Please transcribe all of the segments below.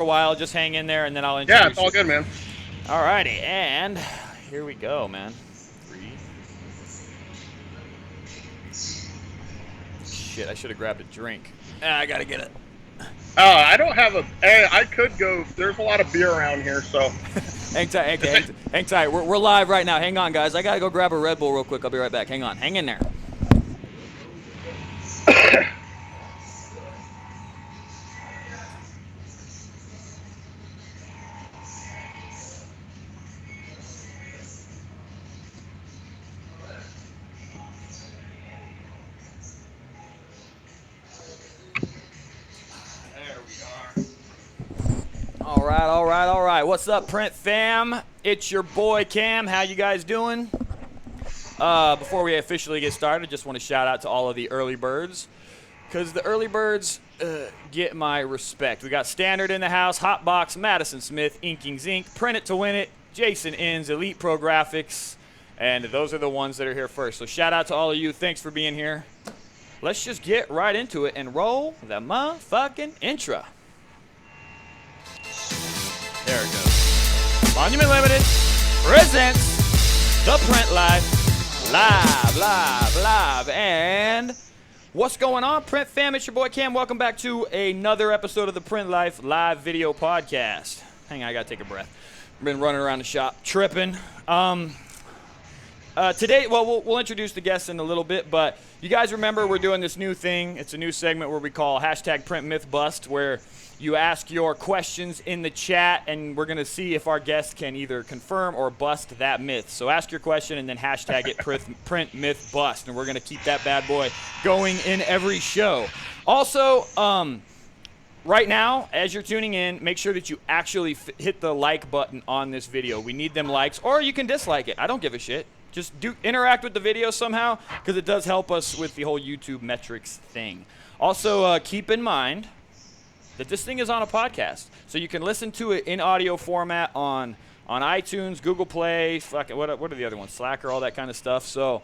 a while. Just hang in there, and then I'll introduce Yeah, it's all good, man. All righty, and here we go, man. 3. Shit, I should have grabbed a drink. I gotta get it. I don't have a. I could go. There's a lot of beer around here, so. Hang tight. We're live right now. Hang on, guys. I gotta go grab a Red Bull real quick. I'll be right back. Hang on. Hang in there. All right. What's up, Print fam? It's your boy Cam. How you guys doing? Before we officially get started, I just want to shout out to all of the early birds, because the early birds get my respect. We got Standard in the house, Hotbox, Madison Smith, Inking Zinc, Print It to Win It, Jason Inns, Elite Pro Graphics, and those are the ones that are here first. So shout out to all of you. Thanks for being here. Let's just get right into it and roll the motherfucking intro. There it goes. Monument Limited presents The Print Life live. And what's going on, Print fam? It's your boy Cam. Welcome back to another episode of The Print Life live video podcast. Hang on, I gotta take a breath. I've been running around the shop tripping. Today, we'll introduce the guests in a little bit, but you guys remember we're doing this new thing. It's a new segment where we call #PrintMythBust, where you ask your questions in the chat, and we're going to see if our guest can either confirm or bust that myth. So ask your question and then hashtag it #PrintMythBust, and we're going to keep that bad boy going in every show. Also, right now, as you're tuning in, make sure that you actually hit the like button on this video. We need them likes, or you can dislike it. I don't give a shit. Just interact with the video somehow, because it does help us with the whole YouTube metrics thing. Also, keep in mind that this thing is on a podcast, so you can listen to it in audio format on iTunes, Google Play, what are the other ones, Slacker, all that kind of stuff. So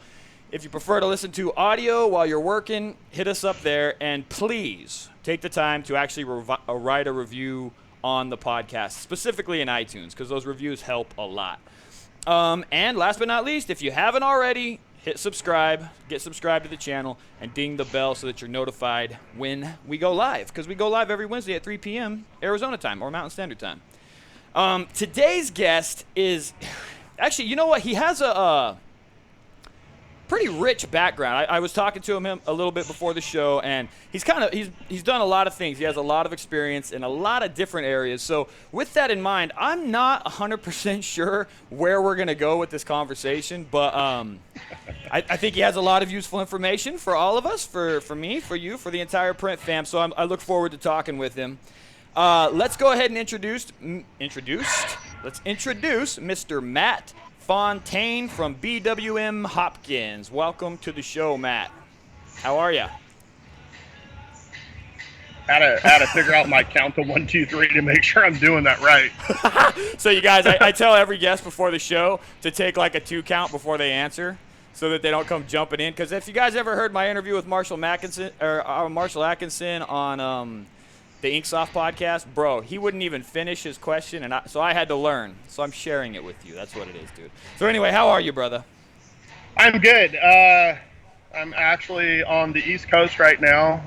if you prefer to listen to audio while you're working, hit us up there, and please take the time to actually write a review on the podcast, specifically in iTunes, because those reviews help a lot. And last but not least, if you haven't already, hit subscribe, get subscribed to the channel, and ding the bell so that you're notified when we go live, because we go live every Wednesday at 3 p.m. Arizona time or Mountain Standard Time. Today's guest is, actually, you know what? He has a pretty rich background. I was talking to him a little bit before the show, and he's done a lot of things. He has a lot of experience in a lot of different areas. So with that in mind, I'm not 100% sure where we're going to go with this conversation, but I think he has a lot of useful information for all of us, for me, for you, for the entire Print fam. So I look forward to talking with him. Let's go ahead and introduce Mr. Matt Fontaine from BWM Hopkins. Welcome to the show, Matt. How are you? Had to figure out my count to 1, 2, 3 to make sure I'm doing that right. So you guys, I tell every guest before the show to take like a 2 count before they answer, so that they don't come jumping in. Because if you guys ever heard my interview with Marshall Atkinson on the Inksoft podcast, bro, he wouldn't even finish his question, and so I had to learn. So I'm sharing it with you. That's what it is, dude. So anyway, how are you, brother? I'm good. I'm actually on the East Coast right now.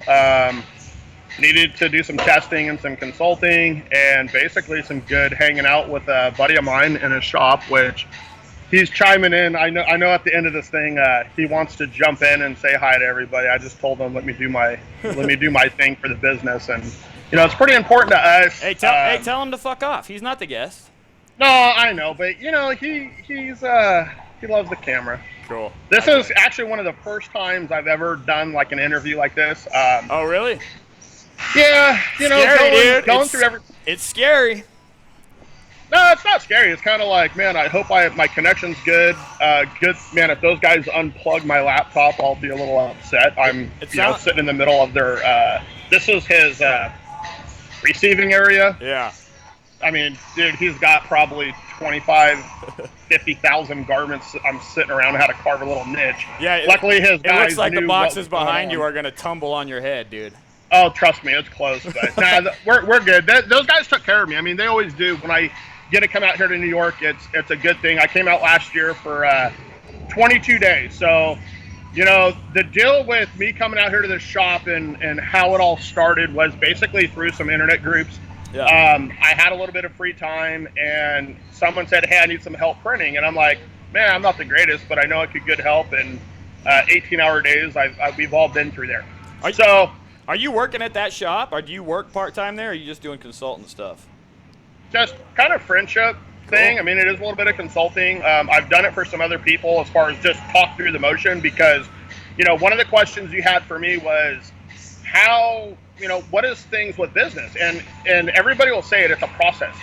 Needed to do some testing and some consulting, and basically some good hanging out with a buddy of mine in his shop, which he's chiming in. I know at the end of this thing, he wants to jump in and say hi to everybody. I just told him, let me do my thing for the business, and it's pretty important to us. Hey, tell him to fuck off. He's not the guest. No, I know, but he loves the camera. Cool. This is actually one of the first times I've ever done like an interview like this. Oh, really? Yeah, scary, going through every. It's scary. No, it's not scary. It's kind of like, man, I hope my connection's good. Good, man. If those guys unplug my laptop, I'll be a little upset. I'm, sitting in the middle of their. This is his receiving area. Yeah. I mean, dude, he's got probably 50,000 garments. I'm sitting around and had to carve a little niche. Yeah. Luckily, his guys It looks like knew the boxes what was behind going you on. are gonna tumble on your head, dude. Oh, trust me, it's close, but we're good. Those guys took care of me. I mean, they always do. When I get to come out here to New York, it's a good thing. I came out last year for 22 days. So, the deal with me coming out here to this shop and how it all started was basically through some internet groups. Yeah. I had a little bit of free time, and someone said, "Hey, I need some help printing," and I'm like, "Man, I'm not the greatest, but I know I could get help." And 18-hour days, we've all been through there. Are you working at that shop? Or do you work part-time there, or are you just doing consultant stuff? Just kind of friendship thing. Cool. I mean, it is a little bit of consulting. I've done it for some other people as far as just talk through the motion because, one of the questions you had for me was how, what is things with business? And everybody will say it's a process.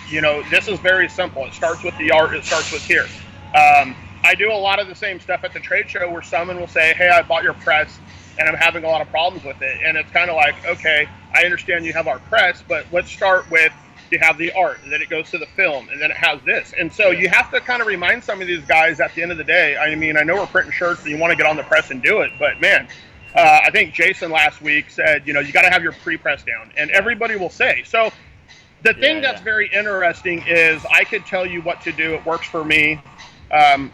This is very simple. It starts with the art. It starts with here. I do a lot of the same stuff at the trade show where someone will say, "Hey, I bought your press and I'm having a lot of problems with it." And it's kind of like, okay, I understand you have our press, but let's start with, you have the art, and then it goes to the film, and then it has this. And so you have to kind of remind some of these guys at the end of the day, I mean, I know we're printing shirts and you want to get on the press and do it, but man, I think Jason last week said, you got to have your pre-press down, and everybody will say. So the thing that's very interesting is I could tell you what to do. It works for me.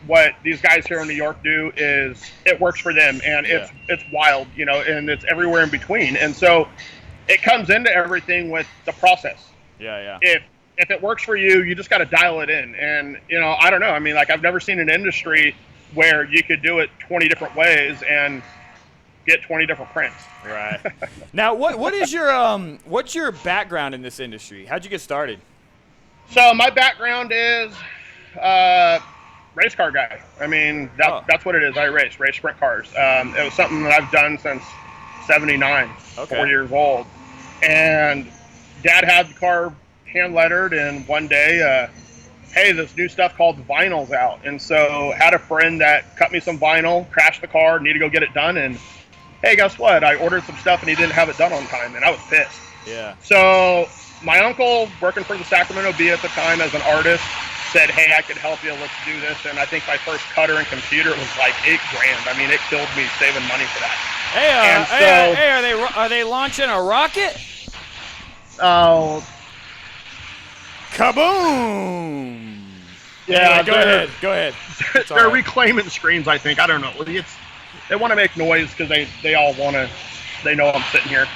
What these guys here in New York do is it works for them, and it's wild, and it's everywhere in between. And so it comes into everything with the process. Yeah. If it works for you, you just got to dial it in. And, I don't know. I mean, like, I've never seen an industry where you could do it 20 different ways and get 20 different prints. Right. Now, what is your what's your background in this industry? How'd you get started? So my background is race car guy. I mean, that's what it is. I race sprint cars. It was something that I've done since 79, 4 years old. And Dad had the car hand lettered, and one day, hey, this new stuff called vinyl's out. And so had a friend that cut me some vinyl, crashed the car, need to go get it done. And hey, guess what? I ordered some stuff and he didn't have it done on time, and I was pissed. Yeah. So my uncle, working for the Sacramento Bee at the time as an artist, said, "Hey, I could help you. Let's do this." And I think my first cutter and computer was like $8,000. I mean, it killed me saving money for that. Hey, are they launching a rocket? Oh. Kaboom! Yeah, go ahead. They're reclaiming screens, I think. I don't know. They want to make noise because they all want to. They know I'm sitting here.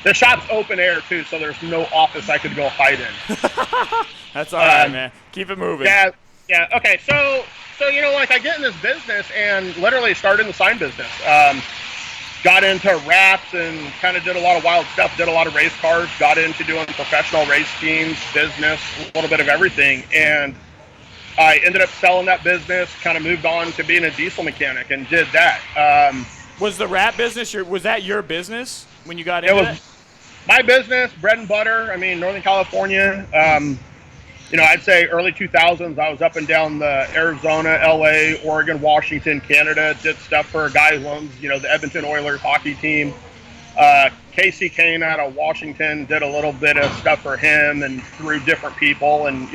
The shop's open air too, so there's no office I could go hide in. That's all right, man. Keep it moving. Yeah. Okay, so like I get in this business and literally started in the sign business. Got into wraps and kind of did a lot of wild stuff. Did a lot of race cars. Got into doing professional race teams, business, a little bit of everything, and I ended up selling that business. Kind of moved on to being a diesel mechanic and did that. Was the wrap business was that your business when you got into it? It was my business, bread and butter. I mean, Northern California. I'd say early 2000s, I was up and down the Arizona, LA, Oregon, Washington, Canada, did stuff for guys who owns, the Edmonton Oilers hockey team. Casey Kane out of Washington, did a little bit of stuff for him and through different people. And,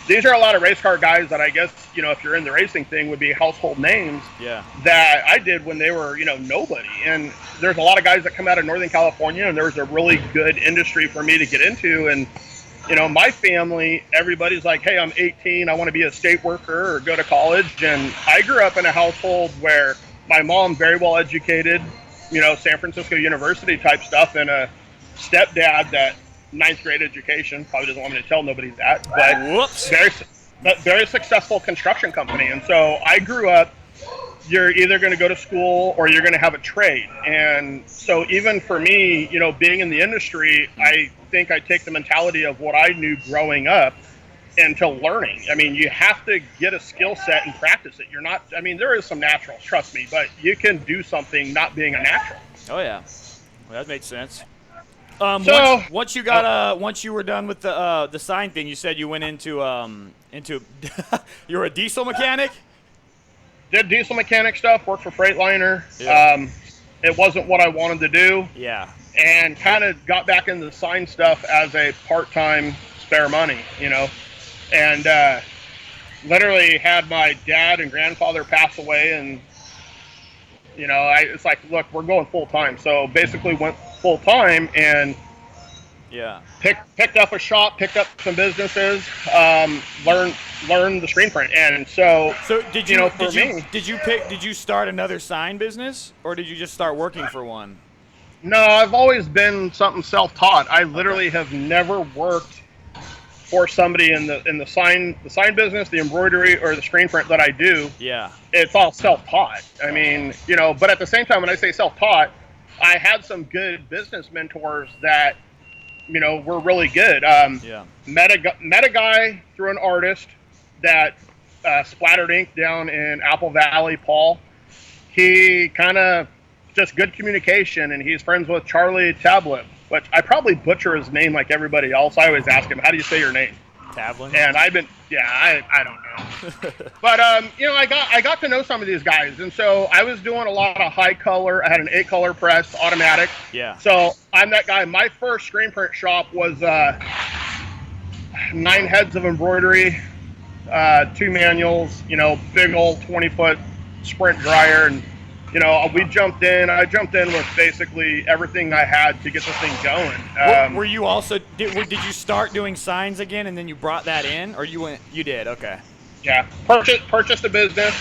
these are a lot of race car guys that I guess, if you're in the racing thing, would be household names that I did when they were, nobody. And there's a lot of guys that come out of Northern California, and there's a really good industry for me to get into. And, my family, everybody's like, "Hey, I'm 18. I want to be a state worker or go to college." And I grew up in a household where my mom, very well educated, San Francisco University type stuff, and a stepdad that 9th grade education, probably doesn't want me to tell nobody that, but very successful construction company. And so I grew up, you're either going to go to school or you're going to have a trade. And so even for me, being in the industry, I think I take the mentality of what I knew growing up into learning. I mean, you have to get a skill set and practice it. There is some naturals, trust me, but you can do something not being a natural. Oh yeah, well, that makes sense. Once you were done with the sign thing, you said you went into you're a diesel mechanic. Did diesel mechanic stuff, worked for Freightliner. Yeah. It wasn't what I wanted to do. Yeah. And kind of got back into the sign stuff as a part-time spare money, and literally had my dad and grandfather pass away, and it's like, look, we're going full-time. So basically went full time, and Yeah. picked up a shop, picked up some businesses, learned the screen print, and so did you start another sign business, or did you just start working for one? No, I've always been something self-taught. I literally have never worked for somebody in the sign business, the embroidery, or the screen print that I do. Yeah. It's all self-taught. I mean, but at the same time, when I say self-taught, I had some good business mentors that were really good. Met a guy through an artist that splattered ink down in Apple Valley, Paul. He kind of just good communication, and he's friends with Charlie Tablet, which I probably butcher his name like everybody else. I always ask him, how do you say your name? Tablet. And I don't know. But I got to know some of these guys, and so I was doing a lot of high color. I had an 8-color press, automatic. Yeah. So I'm that guy. My first screen print shop was 9 heads of embroidery, 2 manuals, big old 20-foot sprint dryer, and we jumped in. I jumped in with basically everything I had to get this thing going. Were you also did you start doing signs again, and then you brought that in, or you did? Okay. Yeah, purchased a business.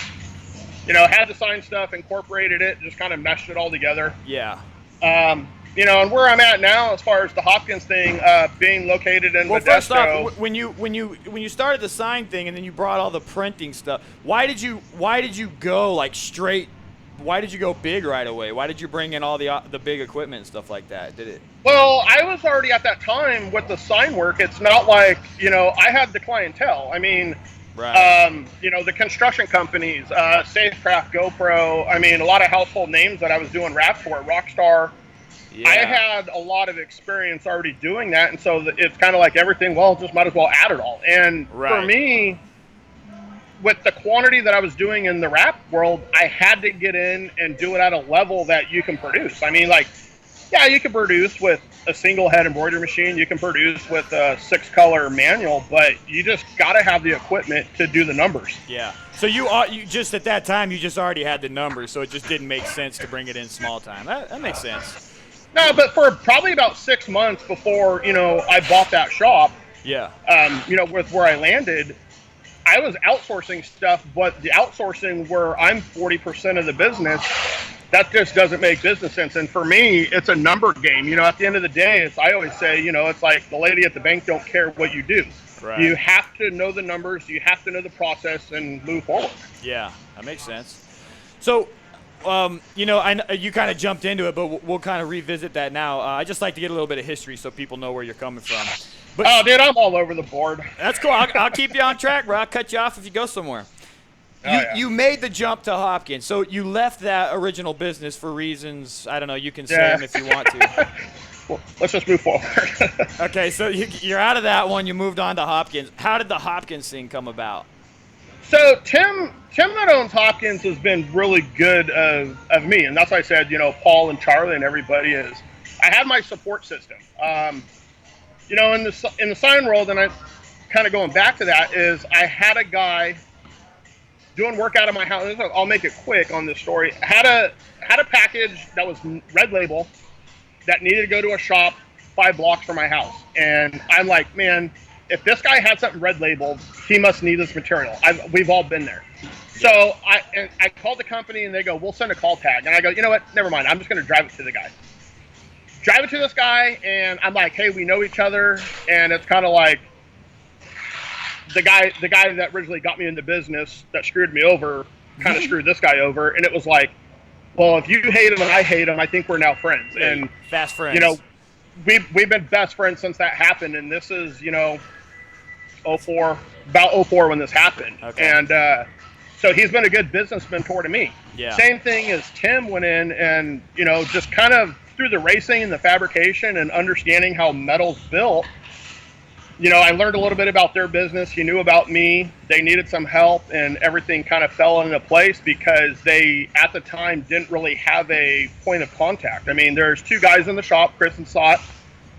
Had the sign stuff, incorporated it, just kind of meshed it all together. Yeah. And where I'm at now, as far as the Hopkins thing, being located in Modesto. First off, when you started the sign thing, and then you brought all the printing stuff, why did you go like straight? Why did you go big right away? Why did you bring in all the big equipment and stuff like that? Did it? Well, I was already at that time with the sign work. It's not like, I had the clientele. I mean, right. The construction companies, Safecraft, GoPro. I mean, a lot of household names that I was doing wraps for, Rockstar. Yeah. I had a lot of experience already doing that, and so it's kind of like everything, well, just might as well add it all. And for me, with the quantity that I was doing in the wrap world, I had to get in and do it at a level that you can produce. I mean, you can produce with a single head embroidery machine. You can produce with a 6-color manual, but you just got to have the equipment to do the numbers. Yeah. So you just at that time, you just already had the numbers, so it just didn't make sense to bring it in small time. That makes sense. No, but for probably about 6 months before, I bought that shop, yeah. With where I landed, I was outsourcing stuff, but the outsourcing where I'm 40% of the business, that just doesn't make business sense. And for me, it's a number game. At the end of the day, I always say, it's like the lady at the bank don't care what you do. Right. You have to know the numbers, you have to know the process, and move forward. Yeah, that makes sense. So, I know you kind of jumped into it, but we'll kind of revisit that now. I just like to get a little bit of history so people know where you're coming from. But, dude, I'm all over the board. That's cool. I'll keep you on track, bro. I'll cut you off if you go somewhere. You made the jump to Hopkins, so you left that original business for reasons, I don't know, you can say them if you want to. Well, let's just move forward. Okay, so you're out of that one, you moved on to Hopkins. How did the Hopkins thing come about? So Tim that owns Hopkins has been really good of me, and that's why I said, Paul and Charlie and everybody is. I have my support system. In the sign world, and I kind of going back to that, is I had a guy doing work out of my house. I'll make it quick on this story. Had a package that was red label that needed to go to a shop 5 blocks from my house, and I'm like, man, if this guy had something red labeled, he must need this material. We've all been there. So I called the company, and they go, we'll send a call tag. And I go, you know what? Never mind. I'm just going to drive it to the guy. Drive it to this guy, and I'm like, hey, we know each other. And it's kind of like the guy that originally got me into business that screwed me over kind of screwed this guy over. And it was like, well, if you hate him and I hate him, I think we're now friends. Yeah, and fast friends. We've been best friends since that happened. And this is, 04, about 04 when this happened. Okay. And so he's been a good business mentor to me. Yeah. Same thing as Tim went in and, just kind of through the racing and the fabrication and understanding how metal's built, I learned a little bit about their business. He knew about me. They needed some help, and everything kind of fell into place because they, at the time, didn't really have a point of contact. I mean, there's 2 guys in the shop, Chris and Sot.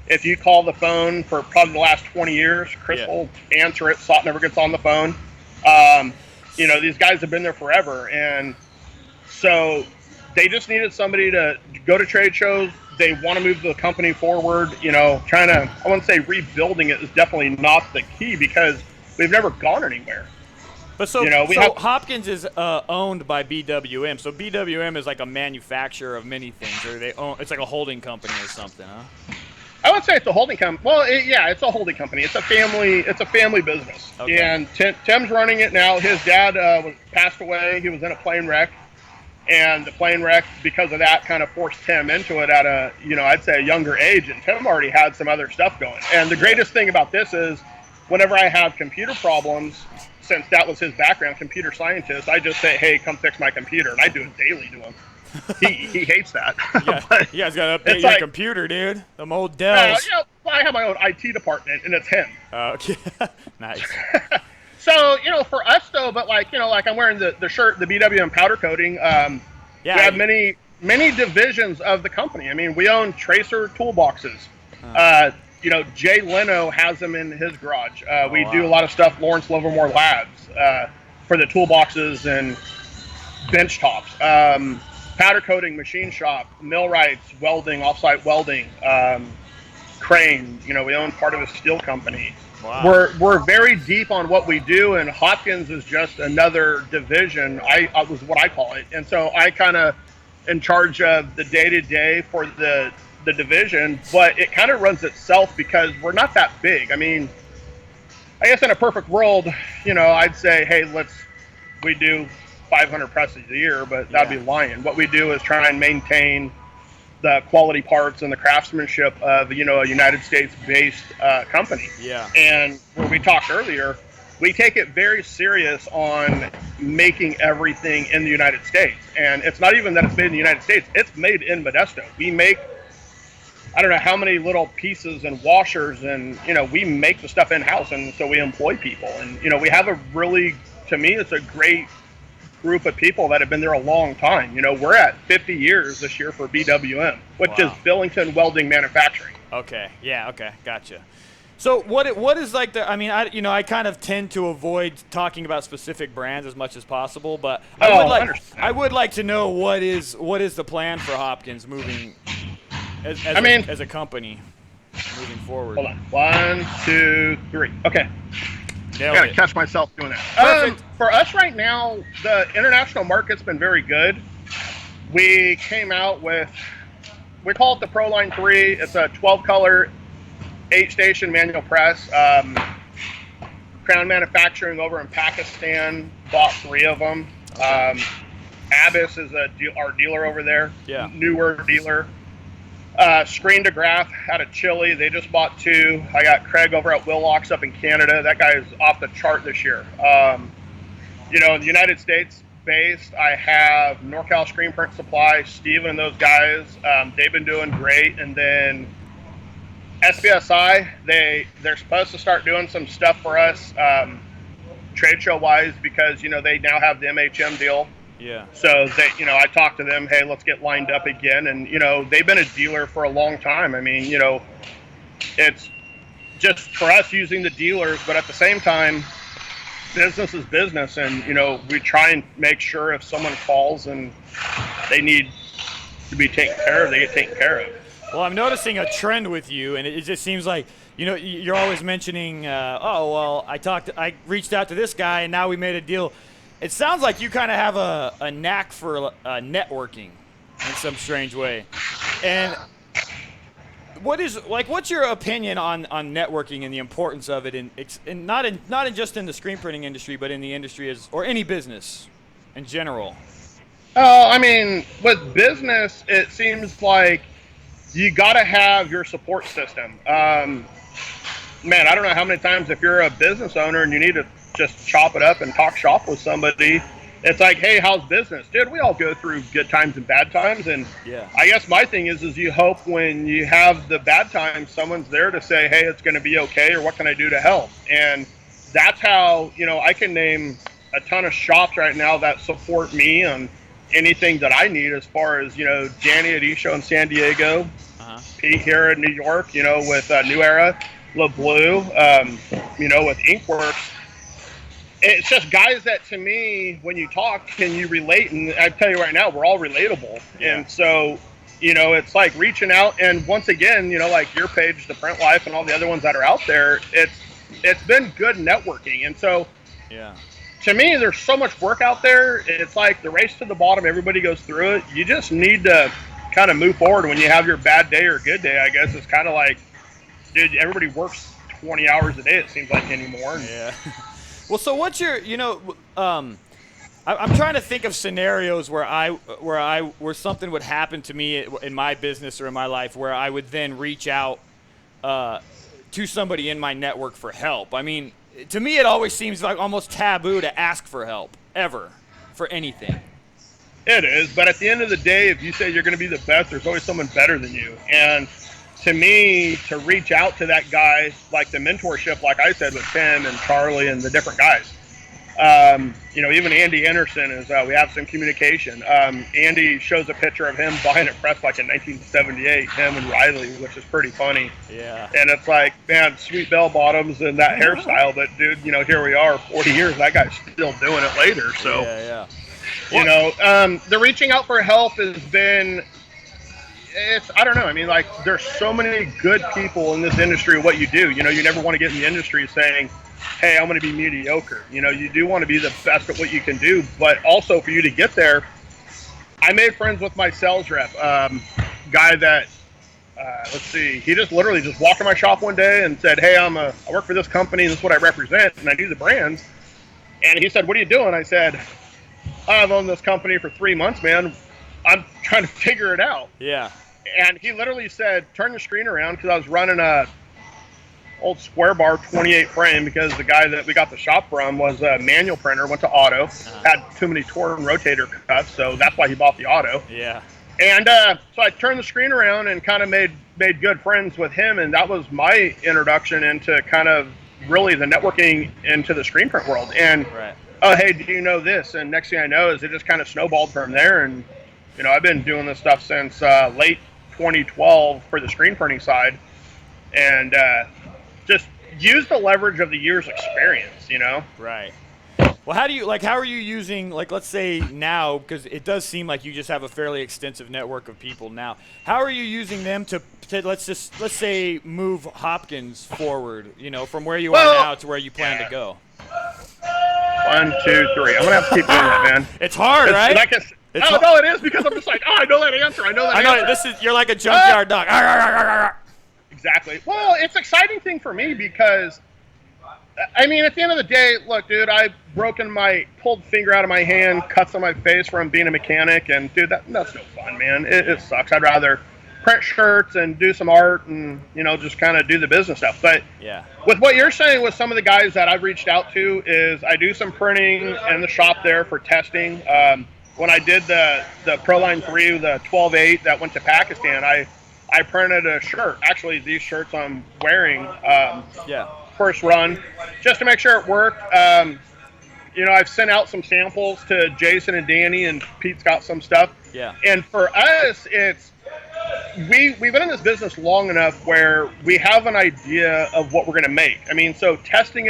If you call the phone for probably the last 20 years, Chris will answer it. Sot never gets on the phone. These guys have been there forever. And so they just needed somebody to go to trade shows, they want to move the company forward. You know, trying to, I wouldn't say rebuilding it is definitely not the key because we've never gone anywhere. But so, you know, Hopkins is owned by BWM. So BWM is like a manufacturer of many things, or they own. It's like a holding company or something, huh? I would say it's a holding company. Well, yeah, it's a holding company. It's a family business. Okay. And Tim's running it now. His dad passed away. He was in a plane wreck, and the plane wreck, because of that, kind of forced Tim into it at a, I'd say a younger age. And Tim already had some other stuff going. And the greatest thing about this is, whenever I have computer problems, since that was his background, computer scientist, I just say, hey, come fix my computer. And I do it daily to him. He hates that. Yeah, But you guys got to update your computer, dude. Them old Dells. I have my own IT department, and it's him. Okay. Nice. So, for us, though, but like I'm wearing the shirt, the BWM powder coating. We have many divisions of the company. I mean, we own tracer toolboxes. Jay Leno has them in his garage. We do a lot of stuff, Lawrence Livermore Labs, for the toolboxes and bench tops. Powder coating, machine shop, millwrights, welding, offsite welding, crane. We own part of a steel company. Wow. We're very deep on what we do, and Hopkins is just another division. I was what I call it, and so I kind of in charge of the day-to-day for the division, but it kind of runs itself because we're not that big. I mean, I guess in a perfect world, I'd say, hey, we do 500 presses a year, but that'd be lying. What we do is try and maintain the quality parts and the craftsmanship of, a United States-based company. Yeah. And where we talked earlier, we take it very serious on making everything in the United States. And it's not even that it's made in the United States, it's made in Modesto. We make, I don't know how many little pieces and washers, and, we make the stuff in-house, and so we employ people. And, we have a really, to me, it's a great group of people that have been there a long time. We're at 50 years this year for BWM, which is Billington Welding Manufacturing. Okay. Yeah. Okay. Gotcha. So what is like the? I mean, I kind of tend to avoid talking about specific brands as much as possible, but I would like to know what is the plan for Hopkins moving as a company moving forward. Hold on. 1, 2, 3. Okay. I gotta catch myself doing that. For us right now, the international market's been very good. We came out with, we call it the Pro Line 3. It's a 12-color, 8-station manual press. Crown Manufacturing over in Pakistan bought 3 of them. Abyss is our dealer over there. Yeah. Newer dealer. Screen to Graph out of Chile. They just bought 2. I got Craig over at Willocks up in Canada. That guy is off the chart this year. In the United States based, I have NorCal Screenprint Supply, Steven and those guys. They've been doing great. And then SBSI, they're supposed to start doing some stuff for us trade show wise because, they now have the MHM deal. Yeah. So I talked to them, hey, let's get lined up again. And, they've been a dealer for a long time. I mean, it's just for us using the dealers, but at the same time, business is business. And, we try and make sure if someone falls and they need to be taken care of, they get taken care of. Well, I'm noticing a trend with you, and it just seems like, you're always mentioning, I reached out to this guy and now we made a deal. It sounds like you kind of have a knack for networking in some strange way. And what's your opinion on networking and the importance of it in not just in the screen printing industry, but in the industry or any business in general? I mean, with business, it seems like you got to have your support system. Man, I don't know how many times if you're a business owner and you need to just chop it up and talk shop with somebody, it's like, hey, how's business? Dude, we all go through good times and bad times. And I guess my thing is you hope when you have the bad times, someone's there to say, hey, it's going to be okay, or what can I do to help? And that's how, I can name a ton of shops right now that support me on anything that I need as far as, Danny at Isho in San Diego, Pete here in New York, with New Era, LeBlue, with Inkworks. It's just guys that, to me, when you talk, can you relate? And I tell you right now, we're all relatable. Yeah. And so it's like reaching out, and once again, like your page, the Print Life, and all the other ones that are out there, it's been good networking. And so, yeah, to me, there's so much work out there. It's like the race to the bottom. Everybody goes through it. You just need to kind of move forward when you have your bad day or good day. I guess it's kind of like, dude, everybody works 20 hours a day, it seems like, anymore. Yeah. Well, so what's your, I'm trying to think of scenarios where something would happen to me in my business or in my life where I would then reach out to somebody in my network for help. I mean, to me, it always seems like almost taboo to ask for help ever for anything. It is, but at the end of the day, if you say you're going to be the best, there's always someone better than you. And to me, to reach out to that guy, like the mentorship, like I said, with Tim and Charlie and the different guys, even Andy Anderson is, we have some communication. Andy shows a picture of him buying a press like in 1978, him and Riley, which is pretty funny. Yeah. And it's like, man, sweet bell bottoms and that hairstyle, but dude, here we are, 40 years, that guy's still doing it later. So, yeah. The reaching out for help has been, I don't know. I mean, like, there's so many good people in this industry, what you do. You never want to get in the industry saying, hey, I'm going to be mediocre. You do want to be the best at what you can do, but also for you to get there, I made friends with my sales rep, guy that, he just literally just walked in my shop one day and said, hey, I work for this company, and this is what I represent, and I do the brands. And he said, what are you doing? I said, I've owned this company for 3 months, man. I'm trying to figure it out. Yeah. And he literally said, turn the screen around, because I was running a old square bar 28 frame, because the guy that we got the shop from was a manual printer, went to auto, had too many torn rotator cuffs, so that's why he bought the auto. Yeah. And so I turned the screen around and kind of made good friends with him, and that was my introduction into kind of really the networking into the screen print world. And right. Oh, hey, do you know this? And next thing I know is it just kind of snowballed from there. And I've been doing this stuff since late 2012 for the screen printing side, and just use the leverage of the year's experience. Right. Well, how are you using, like, let's say now, because it does seem like you just have a fairly extensive network of people now. How are you using them to let's say move Hopkins forward, from where you are now to where you plan to go? 1, 2, 3. I'm gonna have to keep doing that, man. It's hard, right? No, it is, because I'm just like, I know that answer. I know. You're like a junkyard dog. Exactly. Well, it's an exciting thing for me because, I mean, at the end of the day, look, dude, I've pulled finger out of my hand, cuts on my face from being a mechanic, and dude, that's no fun, man. It sucks. I'd rather print shirts and do some art and, just kind of do the business stuff. But yeah, with what you're saying with some of the guys that I've reached out to is I do some printing in the shop there for testing. When I did the Proline 3, the 12/8 that went to Pakistan, I printed a shirt. Actually, these shirts I'm wearing, first run, just to make sure it worked. I've sent out some samples to Jason and Danny, and Pete's got some stuff. Yeah. And for us, we've been in this business long enough where we have an idea of what we're going to make. I mean, so testing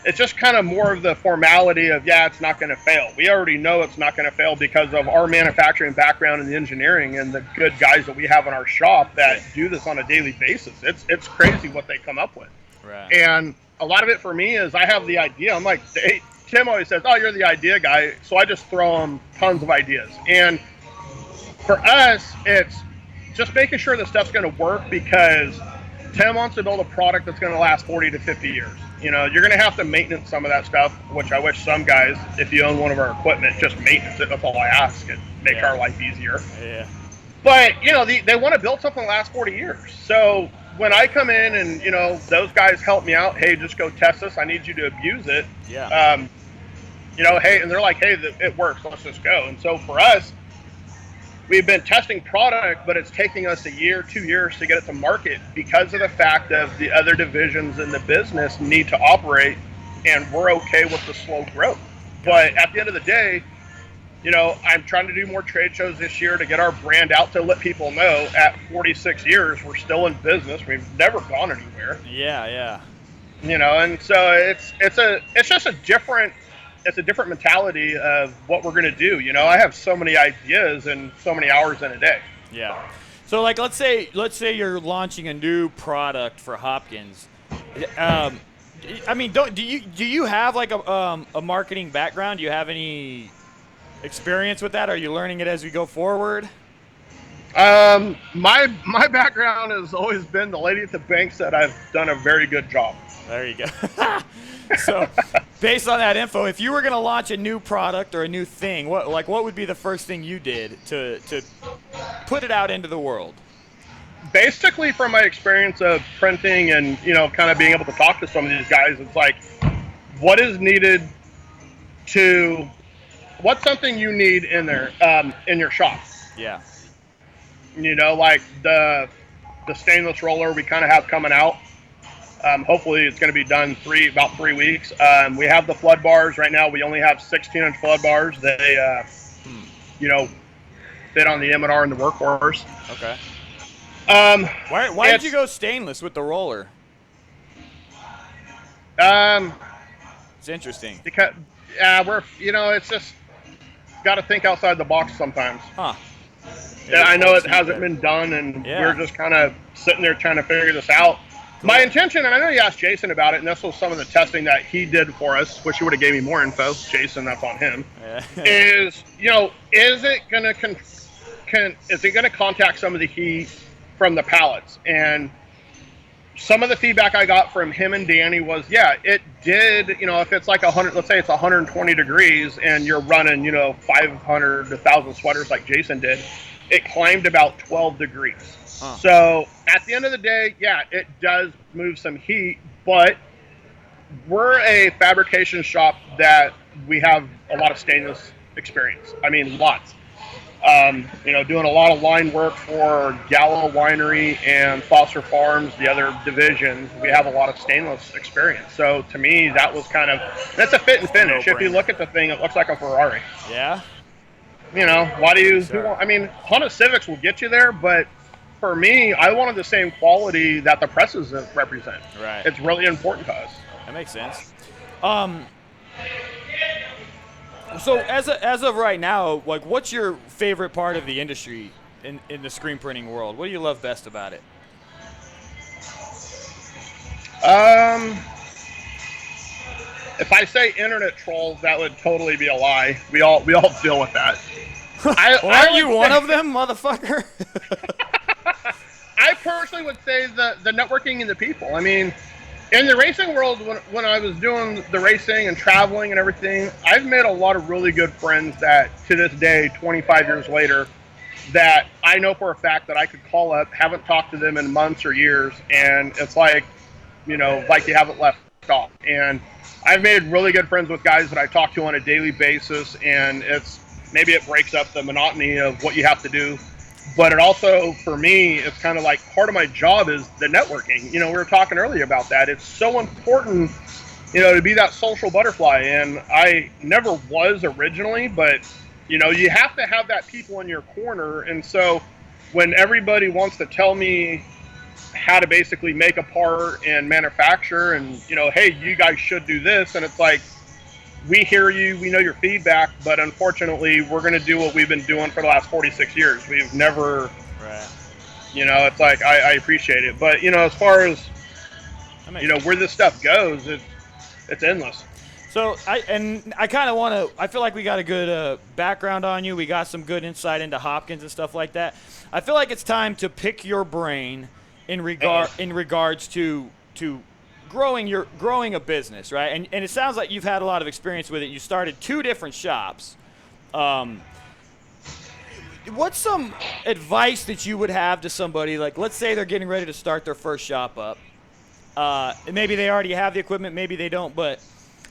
it's just kind of more of the formality of, it's not going to fail. We already know it's not going to fail because of our manufacturing background and the engineering and the good guys that we have in our shop that do this on a daily basis. It's crazy what they come up with. Right. And a lot of it for me is I have the idea. I'm like, hey, Tim always says, oh, you're the idea guy. So I just throw him tons of ideas. And for us, it's just making sure the stuff's going to work, because Tim wants to build a product that's going to last 40 to 50 years. You're going to have to maintenance some of that stuff, which I wish some guys, if you own one of our equipment, just maintenance it. That's all I ask. It makes our life easier. Yeah. But, they want to build something that lasts 40 years. So when I come in and, those guys help me out, hey, just go test this. I need you to abuse it. Yeah. Hey, and they're like, hey, it works. Let's just go. And so for us, we've been testing product, but it's taking us a year, 2 years to get it to market because of the fact that the other divisions in the business need to operate, and we're okay with the slow growth. But at the end of the day, I'm trying to do more trade shows this year to get our brand out, to let people know at 46 years, we're still in business. We've never gone anywhere. Yeah. And so it's just a different mentality of what we're going to do. I have so many ideas and so many hours in a day. Yeah. So like, let's say you're launching a new product for Hopkins. I mean, do you have like a marketing background? Do you have any experience with that? Are you learning it as we go forward? My background has always been the lady at the bank said I've done a very good job. There you go. So, based on that info, if you were going to launch a new product or a new thing, what would be the first thing you did to put it out into the world? Basically, from my experience of printing and kind of being able to talk to some of these guys, it's like, what is needed what's something you need in there in your shop? Yeah. Like the stainless roller we kind of have coming out. Hopefully it's going to be done about 3 weeks. We have the flood bars right now. We only have 16-inch flood bars. They, fit on the M&R and the workhorse. Okay. Why did you go stainless with the roller? It's interesting. Because it's just got to think outside the box sometimes. Huh. Yeah, I know it hasn't been done, and we're just kind of sitting there trying to figure this out. Cool. My intention, and I know you asked Jason about it, and this was some of the testing that he did for us. Wish he would have gave me more info. Jason, that's on him. Yeah. Is it gonna contact some of the heat from the pallets? And some of the feedback I got from him and Danny was, yeah, it did. If it's like 100, let's say it's 120 degrees, and you're running 500 to 1,000 sweaters like Jason did, it climbed about 12 degrees. Huh. So at the end of the day, yeah, it does move some heat, but we're a fabrication shop that we have a lot of stainless experience. I mean, lots. Doing a lot of line work for Gallo Winery and Foster Farms, the other divisions. We have a lot of stainless experience. So to me, that's a fit and finish. If you look at the thing, it looks like a Ferrari. Yeah. Why do you? Honda Civics will get you there, but for me, I wanted the same quality that the presses represent. Right. It's really important to us. That makes sense. So as of right now, like, what's your favorite part of the industry in the screen printing world? What do you love best about it? If I say internet trolls, that would totally be a lie. We all deal with that. Aren't you one of them, motherfucker? I personally would say the networking and the people. I mean, in the racing world, when I was doing the racing and traveling and everything, I've made a lot of really good friends that, to this day, 25 years later, that I know for a fact that I could call up, haven't talked to them in months or years, and it's like, like you haven't left off. And I've made really good friends with guys that I talk to on a daily basis, and maybe it breaks up the monotony of what you have to do. But it also, for me, it's kind of like part of my job is the networking. We were talking earlier about that. It's so important, to be that social butterfly. And I never was originally, but, you have to have that people in your corner. And so when everybody wants to tell me how to basically make a part and manufacture and, hey, you guys should do this. And it's like, we hear you, we know your feedback, but unfortunately, we're going to do what we've been doing for the last 46 years. We've never, right. It's like, I appreciate it. But, as far as, where this stuff goes, it's endless. So, I feel like we got a good background on you. We got some good insight into Hopkins and stuff like that. I feel like it's time to pick your brain in regards to growing a business, right? And it sounds like you've had a lot of experience with it. You started 2 different shops. What's some advice that you would have to somebody, like, let's say they're getting ready to start their first shop up. And maybe they already have the equipment, maybe they don't, but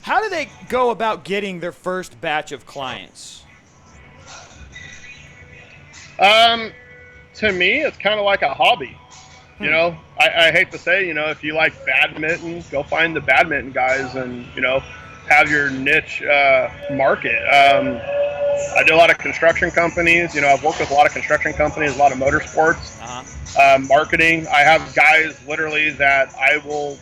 how do they go about getting their first batch of clients? To me, it's kind of like a hobby. I hate to say, if you like badminton, go find the badminton guys and, have your niche market. I do a lot of construction companies. I've worked with a lot of construction companies, a lot of motorsports, marketing. I have guys literally that I will,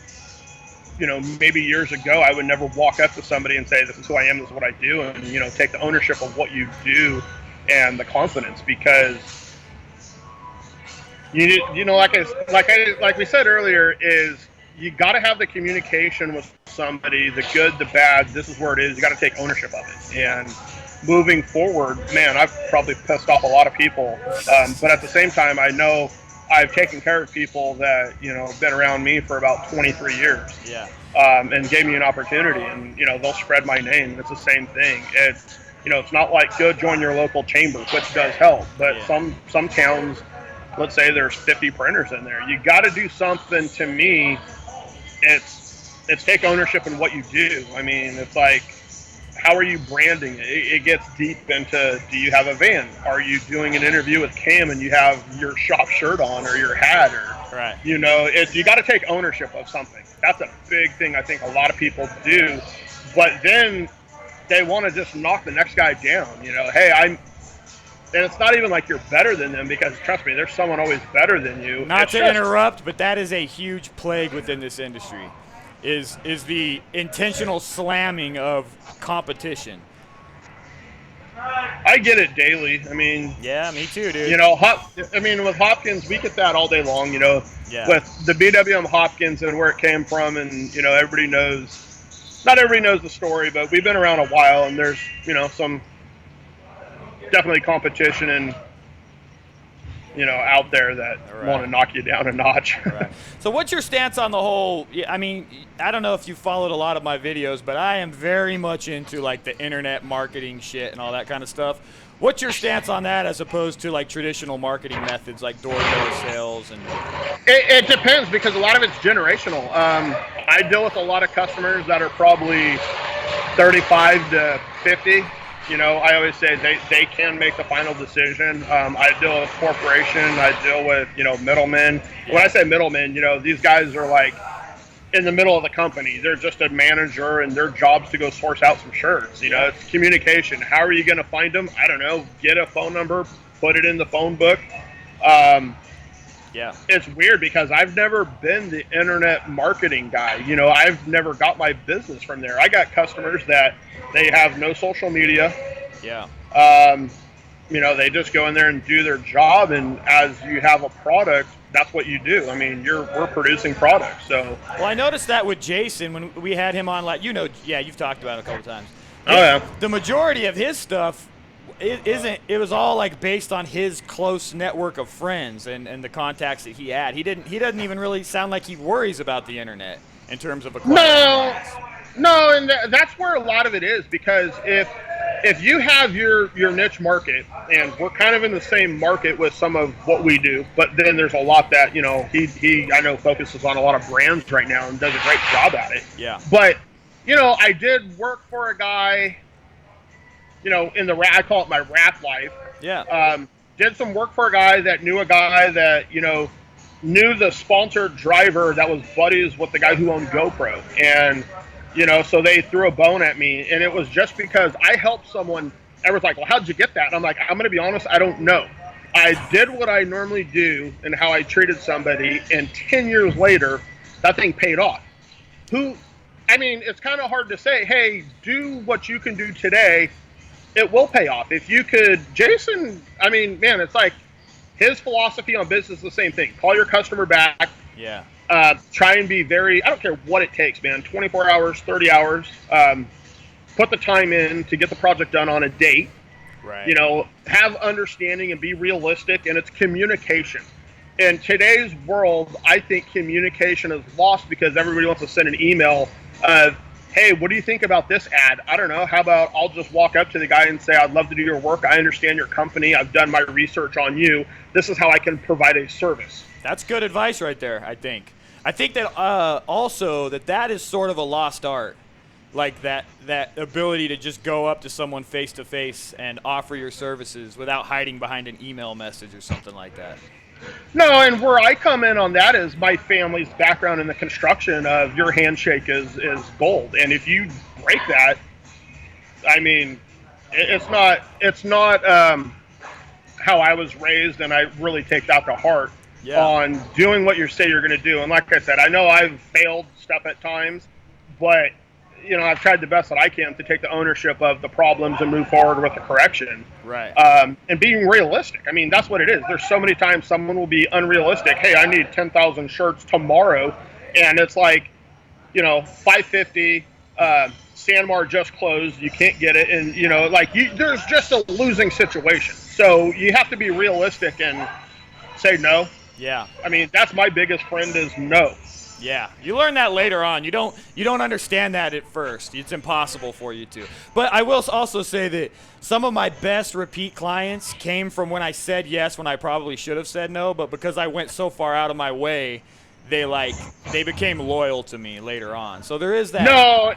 maybe years ago, I would never walk up to somebody and say, this is who I am, this is what I do, and, take the ownership of what you do and the confidence, because Like we said earlier, is you got to have the communication with somebody, the good, the bad. This is where it is. You got to take ownership of it. And moving forward, man, I've probably pissed off a lot of people, but at the same time, I know I've taken care of people that have been around me for about 23 years. Yeah. And gave me an opportunity, and they'll spread my name. It's the same thing. It's not like go join your local chamber, which does help, but some towns, let's say there's 50 printers in there. You got to do something. To me, it's take ownership in what you do. I mean, it's like, how are you branding it? It gets deep into, do you have a van? Are you doing an interview with Cam and you have your shop shirt on or your hat? Or, right. You got to take ownership of something. That's a big thing I think a lot of people do. But then they want to just knock the next guy down. Hey, and it's not even like you're better than them, because trust me, there's someone always better than you. Not to interrupt, but that is a huge plague within this industry, is the intentional slamming of competition. I get it daily. I mean, yeah, me too, dude. With Hopkins, we get that all day long. With the BWM Hopkins and where it came from, and everybody knows. Not everybody knows the story, but we've been around a while, and there's some definitely competition and out there that want to knock you down a notch. Right. So what's your stance on the whole, I mean, I don't know if you followed a lot of my videos, but I am very much into like the internet marketing shit and all that kind of stuff. What's your stance on that as opposed to like traditional marketing methods like door-to-door sales? And it depends, because a lot of it's generational. I deal with a lot of customers that are probably 35 to 50. I always say they can make the final decision. I deal with corporation. I deal with, middlemen. Yeah. When I say middlemen, these guys are like in the middle of the company. They're just a manager, and their job's to go source out some shirts. It's communication. How are you going to find them? I don't know. Get a phone number, put it in the phone book. It's weird because I've never been the internet marketing guy. I've never got my business from there. I got customers that they have no social media. Yeah. They just go in there and do their job, and as you have a product, that's what you do. I mean, we're producing products. So. Well, I noticed that with Jason when we had him on. Like, you've talked about it a couple times. Oh yeah. The majority of his stuff. It was all like based on his close network of friends and the contacts that he had. He doesn't even really sound like he worries about the internet in terms of No, and that's where a lot of it is, because if you have your niche market, and we're kind of in the same market with some of what we do, but then there's a lot that he I know focuses on a lot of brands right now and does a great job at it. Yeah. But I did work for a guy. I call it my rap life. Yeah. Did some work for a guy that knew knew the sponsored driver that was buddies with the guy who owned GoPro. And, so they threw a bone at me. And it was just because I helped someone. Everyone's like, well, how'd you get that? And I'm like, I'm going to be honest, I don't know. I did what I normally do and how I treated somebody. And 10 years later, that thing paid off. It's kind of hard to say, hey, do what you can do today. It will pay off. If you could, Jason, it's like his philosophy on business is the same thing. Call your customer back. Yeah. Try and be I don't care what it takes, man. 24 hours, 30 hours. Put the time in to get the project done on a date. Right. Have understanding and be realistic, and it's communication. In today's world, I think communication is lost because everybody wants to send an email hey, what do you think about this ad? I don't know. How about I'll just walk up to the guy and say, I'd love to do your work. I understand your company. I've done my research on you. This is how I can provide a service. That's good advice right there, I think. I think that also that is sort of a lost art. Like that ability to just go up to someone face to face and offer your services without hiding behind an email message or something like that. No, and where I come in on that is my family's background in the construction of your handshake is gold. And if you break that, it's not how I was raised, and I really take that to heart on doing what you say you're going to do. And like I said, I know I've failed stuff at times, but I've tried the best that I can to take the ownership of the problems and move forward with the correction. Right. And being realistic. I mean, that's what it is. There's so many times someone will be unrealistic. Hey, I need 10,000 shirts tomorrow. And it's like, 550, Sanmar just closed. You can't get it. And, there's just a losing situation. So you have to be realistic and say no. Yeah. I mean, that's my biggest friend is no. Yeah, you learn that later on. You don't understand that at first. It's impossible for you to. But I will also say that some of my best repeat clients came from when I said yes when I probably should have said no, but because I went so far out of my way, they became loyal to me later on. So there is that. No,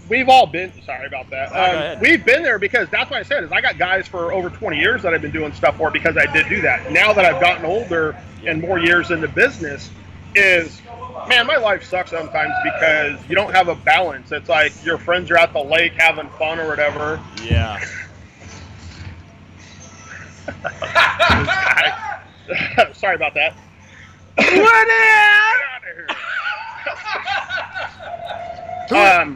we've all been, sorry about that. Go ahead. We've been there because that's what I said is I got guys for over 20 years that I've been doing stuff for because I did do that. Now that I've gotten older and more years in the business man, my life sucks sometimes because you don't have a balance. It's like your friends are at the lake having fun or whatever. Yeah. Sorry about that.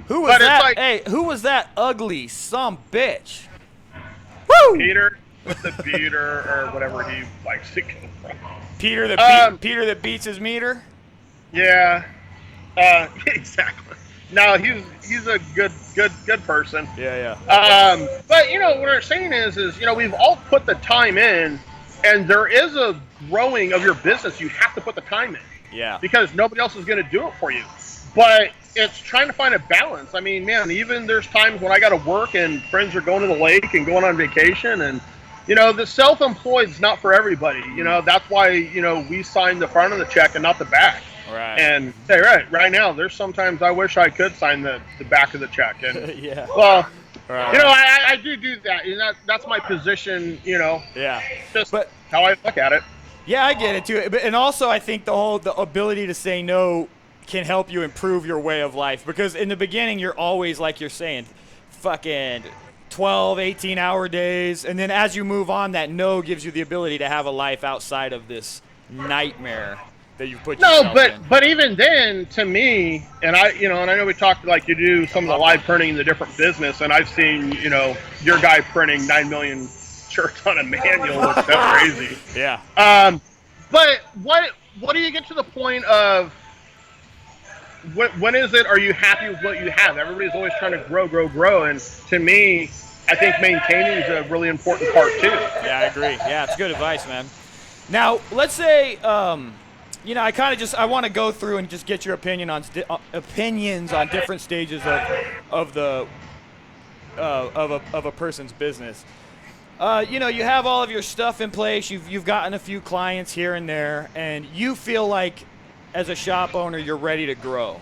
Who was that? Hey, who was that ugly some bitch? Woo! Peter with the beater or whatever he likes to come from. Peter that beats his meter. Yeah, exactly. No, he's a good person. Yeah. But what we're saying is we've all put the time in, and there is a growing of your business. You have to put the time in. Yeah. Because nobody else is going to do it for you. But it's trying to find a balance. I mean, man, even there's times when I got to work and friends are going to the lake and going on vacation, and the self-employed is not for everybody. That's why we sign the front of the check and not the back. Right. And say, right now, there's sometimes I wish I could sign the back of the check. And yeah. Well, right. I do that. And that's my position. Yeah. But how I look at it. Yeah, I get it too. And also, I think the ability to say no can help you improve your way of life, because in the beginning, you're always, like you're saying, fucking 12, 18-hour days, and then as you move on, that no gives you the ability to have a life outside of this nightmare that you put yourself in. But even then, to me, and I know we talked like you do some of the live printing in the different business, and I've seen your guy printing 9 million shirts on a manual. It's that crazy. Yeah. But what do you get to the point of? When is it? Are you happy with what you have? Everybody's always trying to grow, and to me, I think maintaining is a really important part too. Yeah, I agree. Yeah, it's good advice, man. Now, let's say, I want to go through and just get your opinions on different stages of a person's business. You have all of your stuff in place. You've gotten a few clients here and there, and you feel like, as a shop owner, you're ready to grow.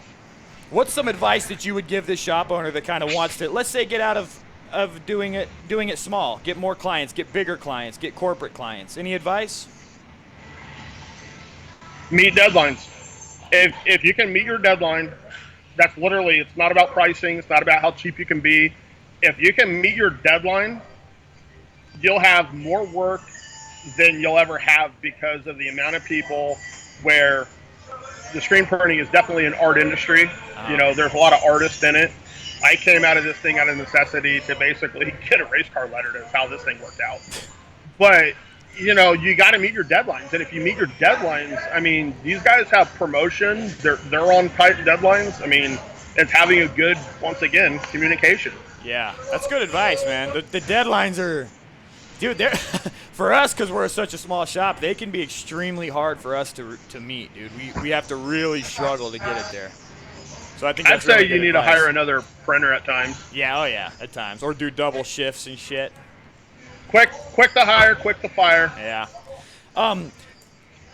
What's some advice that you would give this shop owner that kind of wants to, let's say, get out of doing it small, get more clients, get bigger clients, get corporate clients? Any advice? Meet deadlines. If you can meet your deadline, that's literally, it's not about pricing, it's not about how cheap you can be. If you can meet your deadline, you'll have more work than you'll ever have because of the amount of people where the screen printing is definitely an art industry. There's a lot of artists in it. I came out of this thing out of necessity to basically get a race car letter. That's how this thing worked out. But, you got to meet your deadlines. And if you meet your deadlines, I mean, these guys have promotion. They're on tight deadlines. I mean, it's having a good, once again, communication. Yeah, that's good advice, man. The deadlines are... Dude, for us, because we're such a small shop, they can be extremely hard for us to meet, dude. We have to really struggle to get it there. So I think I'd say you need to hire another printer at times. Yeah, oh yeah, at times, or do double shifts and shit. Quick to hire, quick to fire. Yeah.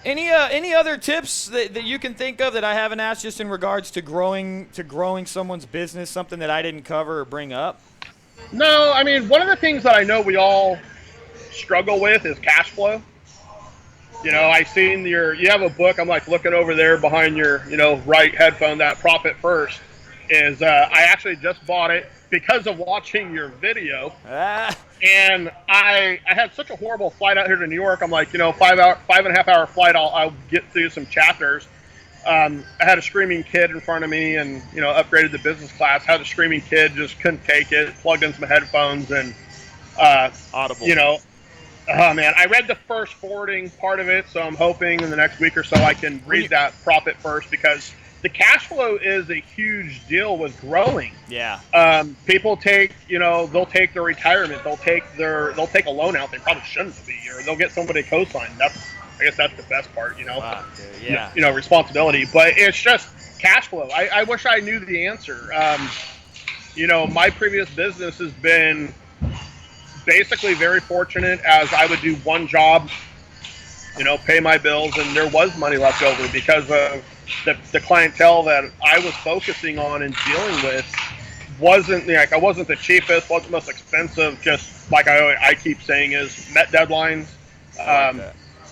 Any other tips that you can think of that I haven't asked, just in regards to growing someone's business? Something that I didn't cover or bring up? No, I mean, one of the things that I know we all struggle with is cash flow. I seen you have a book. I'm like looking over there behind your, right headphone, that Profit First is, I actually just bought it because of watching your video. And I had such a horrible flight out here to New York. I'm like, 5.5 hour flight. I'll get through some chapters. I had a screaming kid in front of me, and upgraded the business class. Had a screaming kid, just couldn't take it. Plugged in some headphones, and Audible. oh man, I read the first forwarding part of it, so I'm hoping in the next week or so I can read that profit first, because the cash flow is a huge deal with growing. Yeah. People take, they'll take their retirement, they'll take a loan out they probably shouldn't be, or they'll get somebody to co-sign. I guess that's the best part, Wow, dude, yeah. Responsibility. But it's just cash flow. I wish I knew the answer. My previous business has been basically very fortunate, as I would do one job, pay my bills, and there was money left over because of the clientele that I was focusing on and dealing with. I wasn't the cheapest, wasn't the most expensive, just like I keep saying, is met deadlines.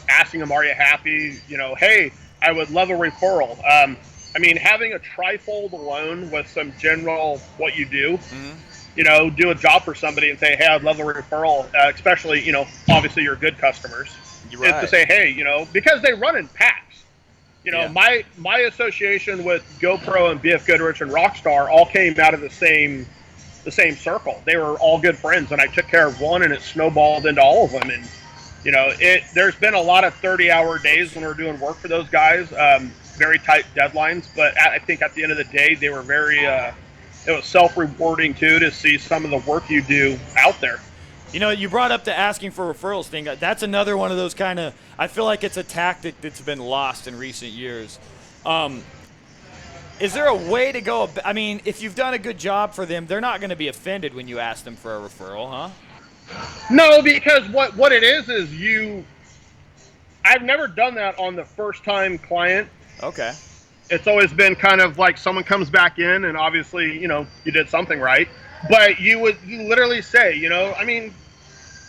Asking them, are you happy? Hey, I would love a referral. Having a trifold alone with some general what you do, do a job for somebody and say, hey, I'd love a referral, especially, obviously your good customers. Right. Is to say, hey, because they run in packs. Yeah. My association with GoPro and BF Goodrich and Rockstar all came out of the same circle. They were all good friends, and I took care of one, and it snowballed into all of them. And there's been a lot of 30-hour days when we're doing work for those guys, very tight deadlines. But I think at the end of the day, they were very. It was self-rewarding too to see some of the work you do out there. You brought up the asking for referrals thing. That's another one of those kind of. I feel like it's a tactic that's been lost in recent years. Is there a way to go? If you've done a good job for them, they're not going to be offended when you ask them for a referral, huh? No, because what it is I've never done that on the first time client. Okay. It's always been kind of like someone comes back in, and obviously, you did something right. But you literally say,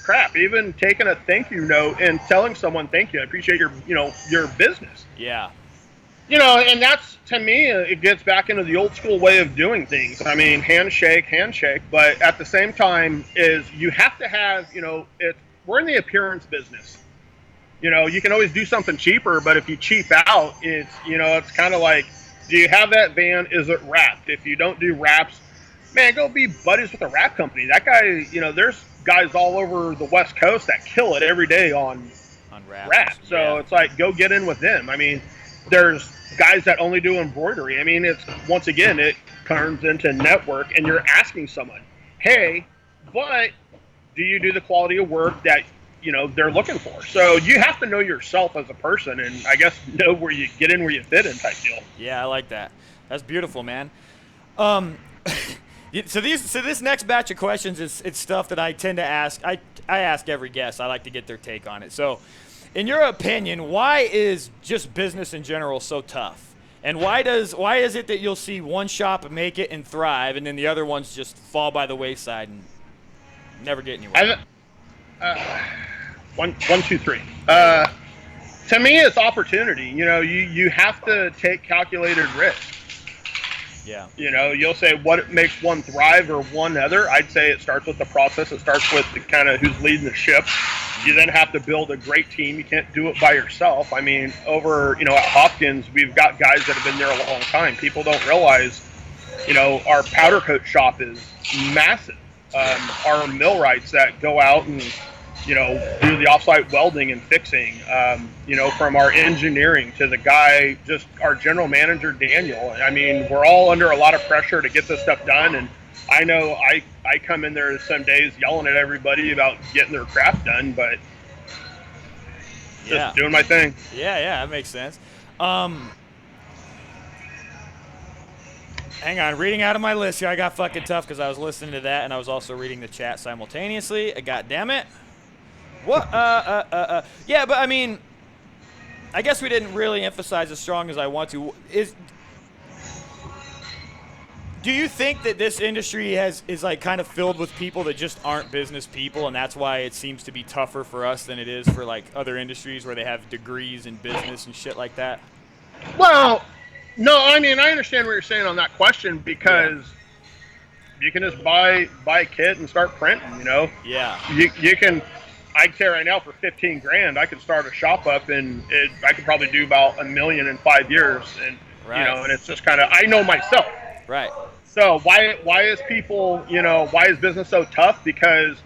crap, even taking a thank you note and telling someone thank you, I appreciate your business. Yeah. And that's, to me, it gets back into the old school way of doing things. Handshake, but at the same time is you have to have, we're in the appearance business. You can always do something cheaper, but if you cheap out, it's kind of like, do you have that van? Is it wrapped? If you don't do wraps, man, go be buddies with a wrap company. That guy, there's guys all over the West Coast that kill it every day on wraps. So yeah. It's like, go get in with them. There's guys that only do embroidery. It's, once again, it turns into network, and you're asking someone, hey, but do you do the quality of work that they're looking for? So you have to know yourself as a person, and I guess know where you get in, where you fit in type deal. Yeah, I like that. That's beautiful, man. So this next batch of questions it's stuff that I tend to ask. I ask every guest. I like to get their take on it. So, in your opinion, why is just business in general so tough? And why is it that you'll see one shop make it and thrive, and then the other ones just fall by the wayside and never get anywhere? One, two, three. To me, it's opportunity. You have to take calculated risk. Yeah. You'll say what makes one thrive or one other. I'd say it starts with the process. It starts with the kind of who's leading the ship. You then have to build a great team. You can't do it by yourself. Over, at Hopkins, we've got guys that have been there a long time. People don't realize, our powder coat shop is massive. Our millwrights that go out and, do the offsite welding and fixing, from our engineering to the guy, just our general manager, Daniel. We're all under a lot of pressure to get this stuff done. And I know I come in there some days yelling at everybody about getting their crap done, but just doing my thing. Yeah, that makes sense. Hang on, reading out of my list here. I got fucking tough because I was listening to that and I was also reading the chat simultaneously. God damn it. What? Yeah, but I guess we didn't really emphasize as strong as I want to. Do you think that this industry is like kind of filled with people that just aren't business people, and that's why it seems to be tougher for us than it is for like other industries where they have degrees in business and shit like that? Well, no, I understand what you're saying on that question, because you can just buy a kit and start printing. Yeah. You can. I tell you right now, for 15 grand, I could start a shop up, and I could probably do about $1 million in 5 years, and Right. and it's just kind of, I know myself. Right. So why is people, why is business so tough? Because,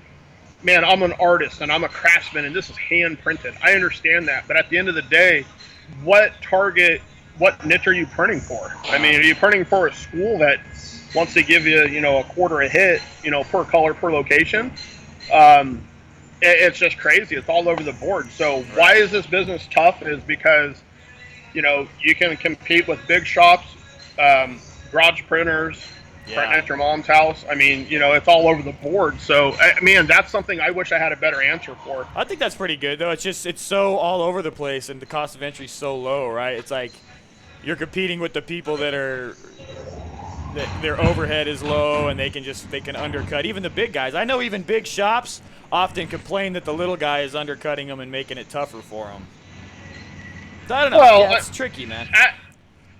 man, I'm an artist and I'm a craftsman, and this is hand printed. I understand that, but at the end of the day, what niche are you printing for? I mean, are you printing for a school that wants to give you, a quarter a hit, per color, per location? It's just crazy. It's all over the board. So why is this business tough? Is because, you can compete with big shops, garage printers, printing at your mom's house. I mean, it's all over the board. So, man, that's something I wish I had a better answer for. I think that's pretty good, though. It's so all over the place, and the cost of entry is so low, right? It's like you're competing with the people that their overhead is low, and they can undercut even the big guys. I know even big shops often complain that the little guy is undercutting them and making it tougher for them. So I don't know. Well, it's tricky, man.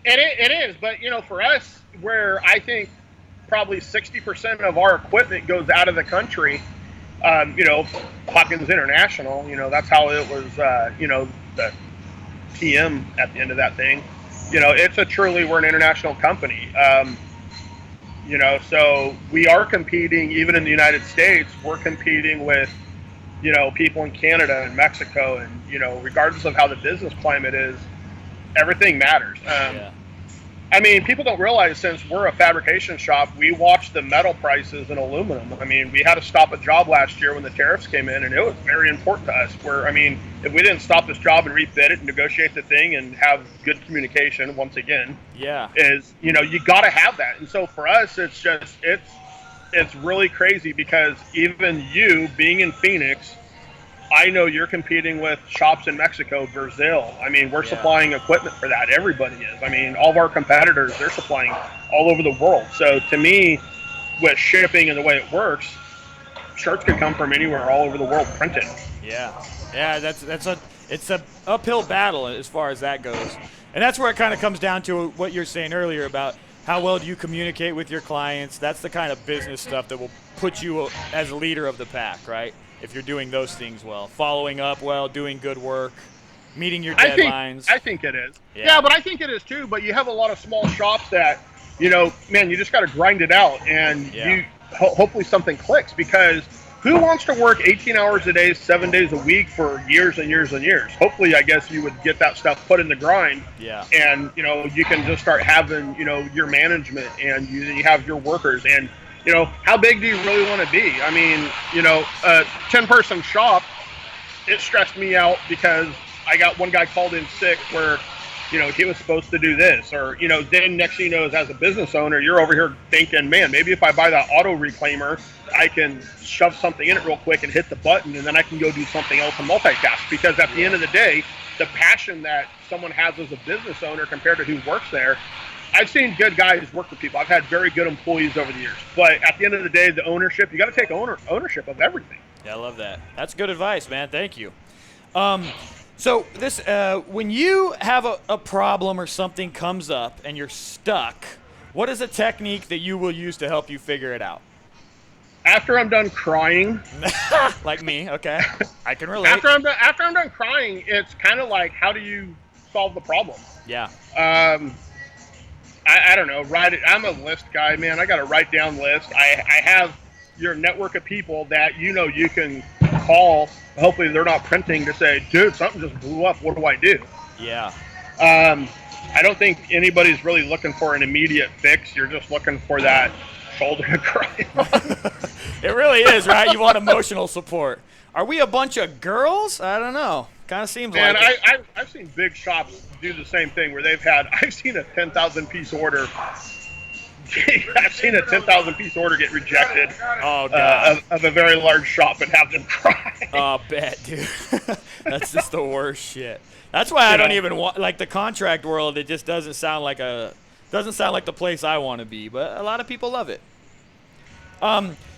It is, but for us, where I think probably 60% of our equipment goes out of the country, Hopkins International, that's how it was, the TM at the end of that thing. We're an international company. So we are competing, even in the United States, we're competing with, people in Canada and Mexico, and, regardless of how the business climate is, everything matters. I mean, people don't realize, since we're a fabrication shop, we watch the metal prices in aluminum. I mean, we had to stop a job last year when the tariffs came in, and it was very important to us. If we didn't stop this job and rebid it and negotiate the thing and have good communication, once again, you got to have that. And so for us, it's really crazy, because even you being in Phoenix, I know you're competing with shops in Mexico, Brazil. I mean, we're supplying equipment for that. Everybody is. I mean, all of our competitors, they're supplying all over the world. So to me, with shipping and the way it works, shirts could come from anywhere, all over the world, printed. Yeah, it's a uphill battle as far as that goes. And that's where it kind of comes down to what you're saying earlier about how well do you communicate with your clients. That's the kind of business stuff that will put you as a leader of the pack, right? If you're doing those things well, following up well, doing good work, meeting your deadlines. I think it is. Yeah, but I think it is too. But you have a lot of small shops that, man, you just got to grind it out, and hopefully something clicks, because who wants to work 18 hours a day, 7 days a week for years and years and years? Hopefully, I guess you would get that stuff put in the grind. Yeah. And, you can just start having, your management, and you have your workers, and, how big do you really want to be? I mean, a 10-person shop, it stressed me out, because I got one guy called in sick where, he was supposed to do this, or, then next thing you know, as a business owner, you're over here thinking, man, maybe if I buy that auto reclaimer, I can shove something in it real quick and hit the button, and then I can go do something else and multitask. Because at the end of the day, the passion that someone has as a business owner compared to who works there, I've seen good guys work for people. I've had very good employees over the years. But at the end of the day, the ownership, you got to take ownership of everything. Yeah, I love that. That's good advice, man. Thank you. So this, when you have a problem or something comes up and you're stuck, what is a technique that you will use to help you figure it out? After I'm done crying. Like me, okay. I can relate. After I'm done crying, it's kind of like, how do you solve the problem? Yeah. I don't know. I'm a list guy, man. I got to write down lists. I have your network of people that you can call. Hopefully they're not printing, to say, dude, something just blew up. What do I do? Yeah. I don't think anybody's really looking for an immediate fix. You're just looking for that shoulder to cry on. It really is, right? You want emotional support. Are we a bunch of girls? I don't know. Kind of seems like it. I've seen big shops do the same thing, where I've seen a 10,000 piece order. I've seen a 10,000 piece order get rejected. Oh, God. Of a very large shop, and have them cry. Oh, bet, dude. That's just the worst shit. That's why I don't even want, like, the contract world. It just doesn't sound like the place I want to be. But a lot of people love it.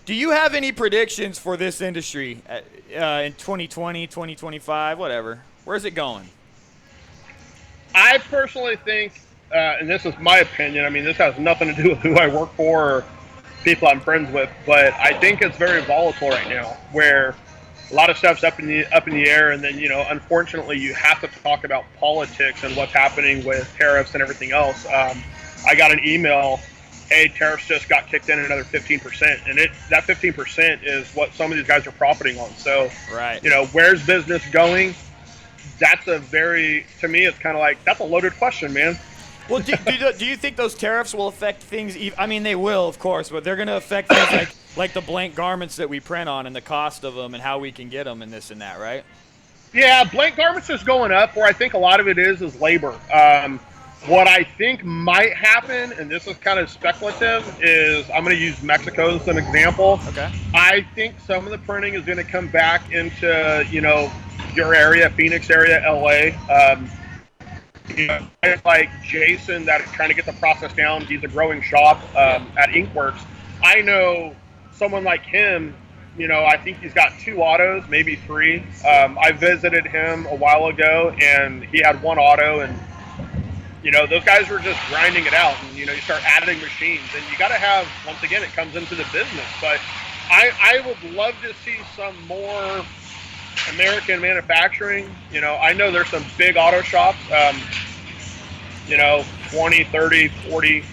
Do you have any predictions for this industry in 2020, 2025, whatever? Where's it going? I personally think, and this is my opinion, I mean, this has nothing to do with who I work for or people I'm friends with, but I think it's very volatile right now, where a lot of stuff's up in the air, and then unfortunately, you have to talk about politics and what's happening with tariffs and everything else. I got an email, hey, tariffs just got kicked in another 15%, and that 15% is what some of these guys are profiting on. So, right. Where's business going? That's to me, it's kind of like, that's a loaded question, man. Well, do you think those tariffs will affect things? I mean, they will, of course, but they're going to affect things like the blank garments that we print on and the cost of them and how we can get them and this and that, right? Yeah, blank garments is going up, where I think a lot of it is labor. What I think might happen, and this is kind of speculative, is I'm going to use Mexico as an example. Okay. I think some of the printing is going to come back into, your area, Phoenix area, LA. Like Jason that is trying to get the process down. He's a growing shop at Inkworks. I know someone like him, I think he's got 2 autos, maybe 3. I visited him a while ago, and he had 1 auto, and those guys were just grinding it out, and you start adding machines, and you got to have, once again, it comes into the business. but I would love to see some more American manufacturing. I know there's some big auto shops, 20, 30, 40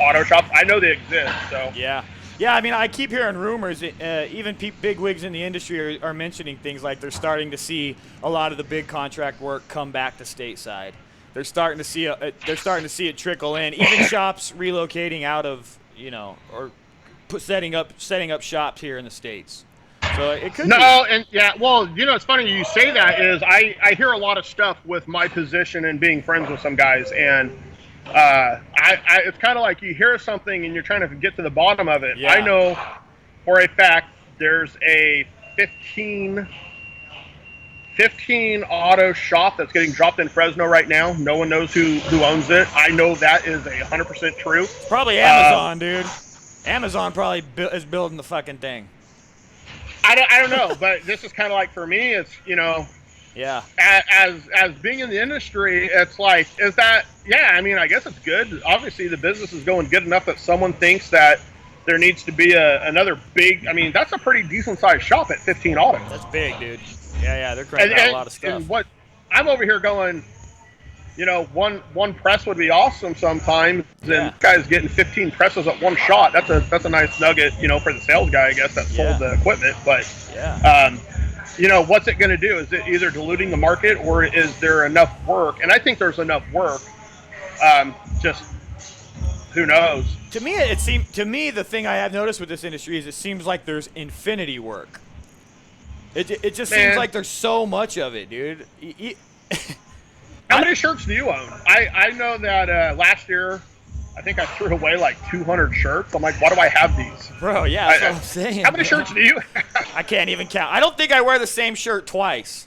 auto shops. I know they exist. So yeah, I mean, I keep hearing rumors, even big wigs in the industry are mentioning things like they're starting to see a lot of the big contract work come back to stateside. They're starting to see it trickle in. Even shops relocating out of, or setting up shops here in the States. So it could be. And yeah, well, it's funny you say that. Is I hear a lot of stuff with my position and being friends with some guys, and it's kind of like you hear something and you're trying to get to the bottom of it. Yeah. I know for a fact there's a 15 auto shop that's getting dropped in Fresno right now. No one knows who owns it. I know that is 100% true. It's probably Amazon, dude. Amazon probably is building the fucking thing. I don't know, but this is kind of like, for me, it's, yeah. As being in the industry, it's like, is that, yeah, I mean, I guess it's good. Obviously, the business is going good enough that someone thinks that there needs to be another big, I mean, that's a pretty decent-sized shop at 15 autos. That's big, dude. Yeah, they're cranking out a lot of stuff. And what I'm over here going, one press would be awesome sometimes, and this guy's getting 15 presses at one shot. That's a nice nugget, for the sales guy, I guess, that sold the equipment. But what's it going to do? Is it either diluting the market, or is there enough work? And I think there's enough work. Just who knows? To me, the thing I have noticed with this industry is it seems like there's infinity work. It just seems like there's so much of it, dude. How many shirts do you own? I know that last year, I think I threw away like 200 shirts. I'm like, why do I have these? Bro, yeah, that's what I'm saying. How many shirts do you have? I can't even count. I don't think I wear the same shirt twice.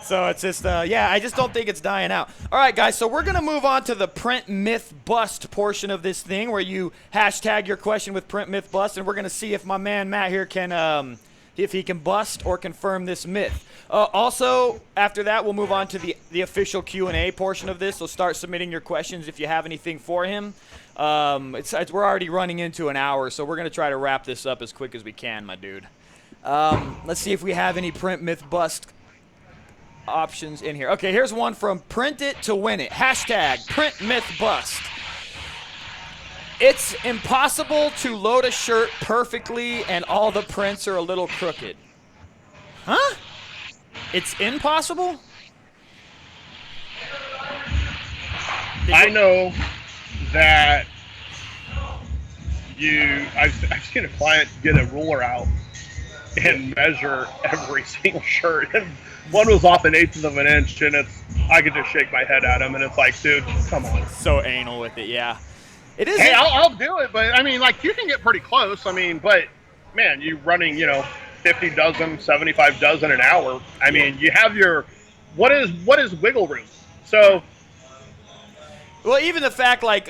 So it's just, I just don't think it's dying out. All right, guys, so we're going to move on to the print myth bust portion of this thing, where you hashtag your question with print myth bust, and we're going to see if my man Matt here can, if he can bust or confirm this myth. Also, after that, we'll move on to the official Q&A portion of this. So start submitting your questions if you have anything for him. We're already running into an hour, so we're going to try to wrap this up as quick as we can, my dude. Let's see if we have any print myth bust options in here. Okay, here's one from Print It to Win It. Hashtag print myth bust. It's impossible to load a shirt perfectly and all the prints are a little crooked. Huh? It's impossible? I know that I've seen a client get a ruler out and measure every single shirt. And one was off 1/8 of an inch, and I could just shake my head at him, and it's like, dude, come on. So anal with it, yeah. It is. Hey, I'll do it, but I mean, like, you can get pretty close. I mean, but man, you running, 50 dozen, 75 dozen an hour. I mean, you have your what is wiggle room? So. Well, even the fact, like,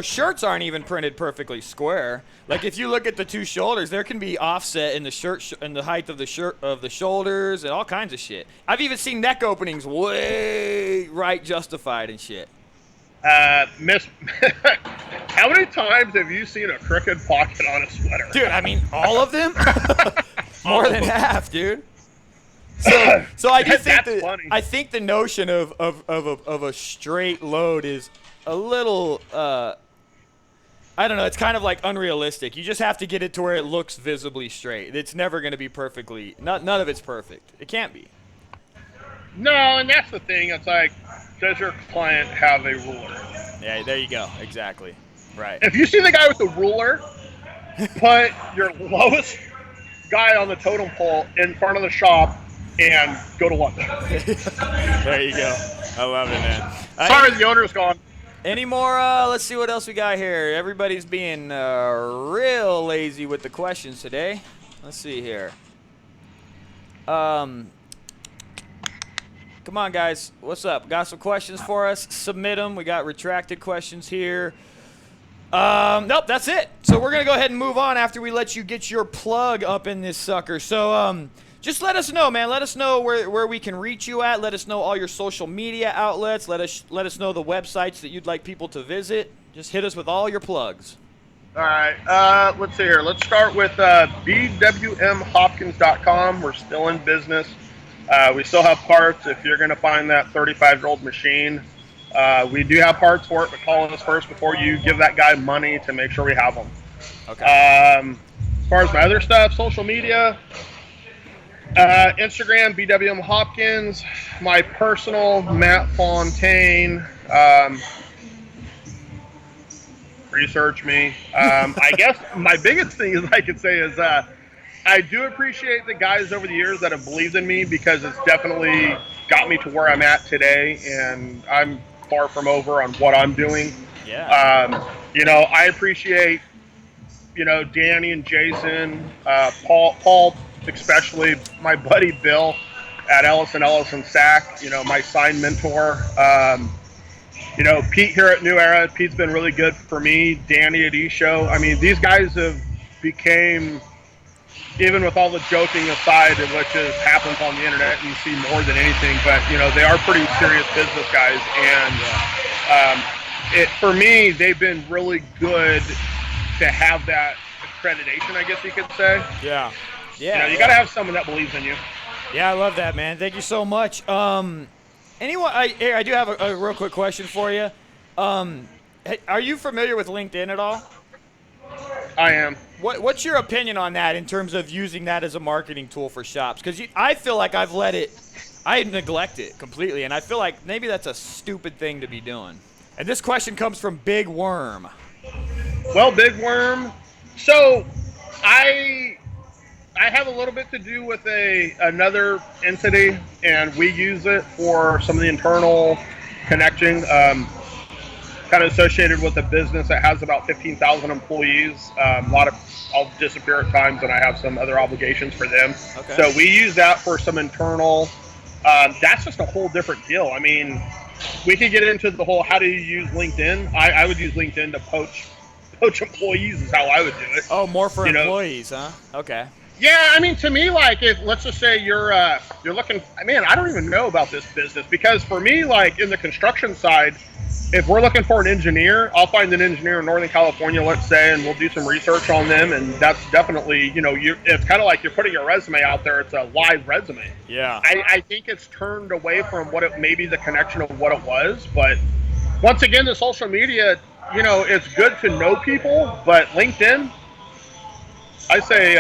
shirts aren't even printed perfectly square. Like, if you look at the two shoulders, there can be offset in the shirt and the height of the shirt of the shoulders and all kinds of shit. I've even seen neck openings way right justified and shit. Miss, how many times have you seen a crooked pocket on a sweater? Dude, I mean, all of them? More than half, dude. So I do think That's funny. I think the notion of a straight load is a little I don't know, it's kind of like unrealistic. You just have to get it to where it looks visibly straight. It's never going to be perfectly none of it's perfect. It can't be. No, and that's the thing. It's like, does your client have a ruler? Yeah, there you go. Exactly. Right. If you see the guy with the ruler, put your lowest guy on the totem pole in front of the shop and go to lunch. There you go. I love it, man. Sorry, the owner's gone. Any more? Let's see what else we got here. Everybody's being real lazy with the questions today. Let's see here. Come on, guys. What's up? Got some questions for us? Submit them. We got retracted questions here. Nope, that's it. So we're going to go ahead and move on after we let you get your plug up in this sucker. So just let us know, man. Let us know where we can reach you at. Let us know all your social media outlets. Let us know the websites that you'd like people to visit. Just hit us with all your plugs. All right. Let's see here. Let's start with BWMHopkins.com. We're still in business. We still have parts. If you're going to find that 35-year-old machine, we do have parts for it, but call us first before you give that guy money to make sure we have them. Okay. As far as my other stuff, social media, Instagram, BWM Hopkins, my personal, Matt Fontaine. Research me. I guess my biggest thing is I could say is I do appreciate the guys over the years that have believed in me, because it's definitely got me to where I'm at today, and I'm far from over on what I'm doing. Yeah. I appreciate, Danny and Jason, Paul, especially my buddy Bill at Ellis & Sack, my sign mentor. Pete here at New Era. Pete's been really good for me. Danny at E-Show. I mean, these guys have became, even with all the joking aside, which happens on the internet, and you see more than anything, but they are pretty serious business guys, and for me, they've been really good to have that accreditation, I guess you could say. Yeah. You got to have someone that believes in you. Yeah, I love that, man. Thank you so much. I do have a real quick question for you. Are you familiar with LinkedIn at all? I am. What's your opinion on that in terms of using that as a marketing tool for shops? Because I feel like I neglect it completely, and I feel like maybe that's a stupid thing to be doing. And this question comes from Big Worm. Well, Big Worm, so I have a little bit to do with another entity, and we use it for some of the internal connection, kind of associated with a business that has about 15,000 employees. I'll disappear at times, and I have some other obligations for them. Okay. So we use that for some internal. That's just a whole different deal. I mean, we could get into the whole how do you use LinkedIn. I would use LinkedIn to poach employees is how I would do it. Oh, more for employees, huh? Okay. Yeah, I mean, to me, like, if let's just say you're looking, man, I don't even know about this business, because for me, like, in the construction side, if we're looking for an engineer, I'll find an engineer in Northern California, let's say, and we'll do some research on them, and that's definitely, it's kind of like you're putting your resume out there. It's a live resume. Yeah. I think it's turned away from what it maybe the connection of what it was, but once again, the social media, it's good to know people, but LinkedIn, I say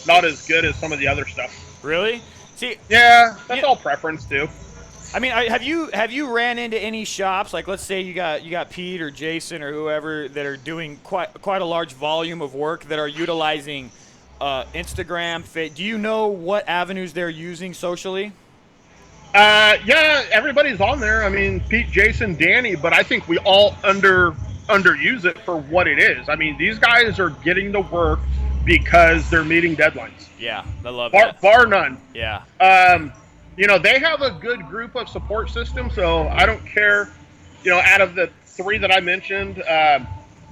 not as good as some of the other stuff. Really? See. Yeah, that's all preference too. I mean, have you ran into any shops, like let's say you got Pete or Jason or whoever that are doing quite a large volume of work that are utilizing Instagram? Do you know what avenues they're using socially? Yeah, everybody's on there. I mean, Pete, Jason, Danny, but I think we all underuse it for what it is. I mean, these guys are getting the work because they're meeting deadlines. Yeah, I love that. Bar none. Yeah. They have a good group of support systems, so I don't care. Out of the three that I mentioned,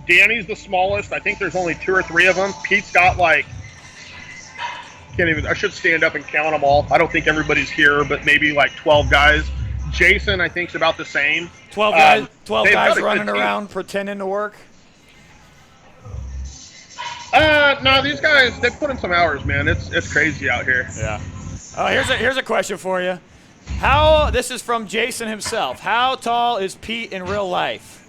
Danny's the smallest. I think there's only 2 or 3 of them. Pete's got I should stand up and count them all. I don't think everybody's here, but maybe 12 guys. Jason, I think, is about the same. 12 guys, 12 guys running around pretending to work? No, these guys, they put in some hours, man. It's crazy out here. Yeah. Oh, here's a question for you. This is from Jason himself. How tall is Pete in real life?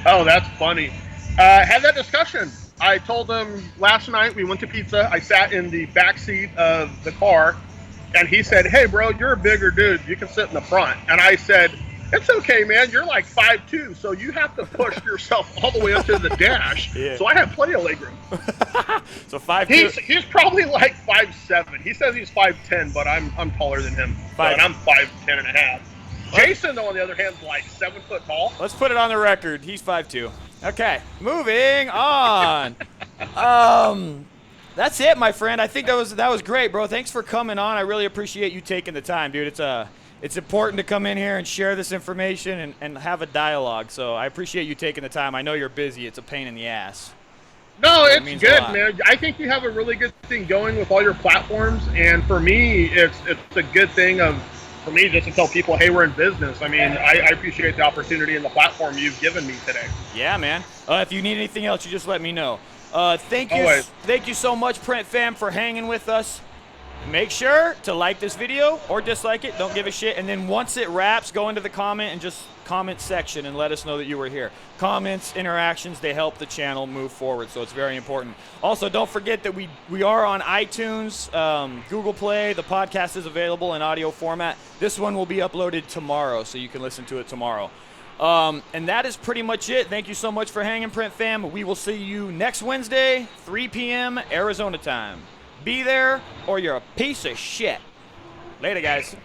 Oh, that's funny. Had that discussion. I told him last night we went to pizza. I sat in the back seat of the car, and he said, "Hey, bro, you're a bigger dude. You can sit in the front." And I said, "It's okay, man. You're like 5'2", so you have to push yourself all the way up to the dash." Yeah. So I have plenty of legroom. So 5'2". He's probably like 5'7". He says he's 5'10", but I'm taller than him. And I'm 5'10 and a half. Jason, though, on the other hand, is like 7 foot tall. Let's put it on the record. He's 5'2". Okay, moving on. That's it, my friend. I think that was great, bro. Thanks for coming on. I really appreciate you taking the time, dude. It's important to come in here and share this information and have a dialogue. So I appreciate you taking the time. I know you're busy. It's a pain in the ass. No, it's good, man. I think you have a really good thing going with all your platforms, and for me, it's a good thing for me just to tell people, hey, we're in business. I mean, I appreciate the opportunity and the platform you've given me today. Yeah, man. If you need anything else, you just let me know. Thank you so much, Print Fam, for hanging with us. Make sure to like this video or dislike it. Don't give a shit. And then once it wraps, go into the comment and just comment section and let us know that you were here. Comments, interactions, they help the channel move forward, so it's very important. Also, don't forget that we are on iTunes, Google Play. The podcast is available in audio format. This one will be uploaded tomorrow, so you can listen to it tomorrow. And that is pretty much it. Thank you so much for hanging, Print Fam. We will see you next Wednesday, 3 p.m. Arizona time. Be there or you're a piece of shit. Later, guys.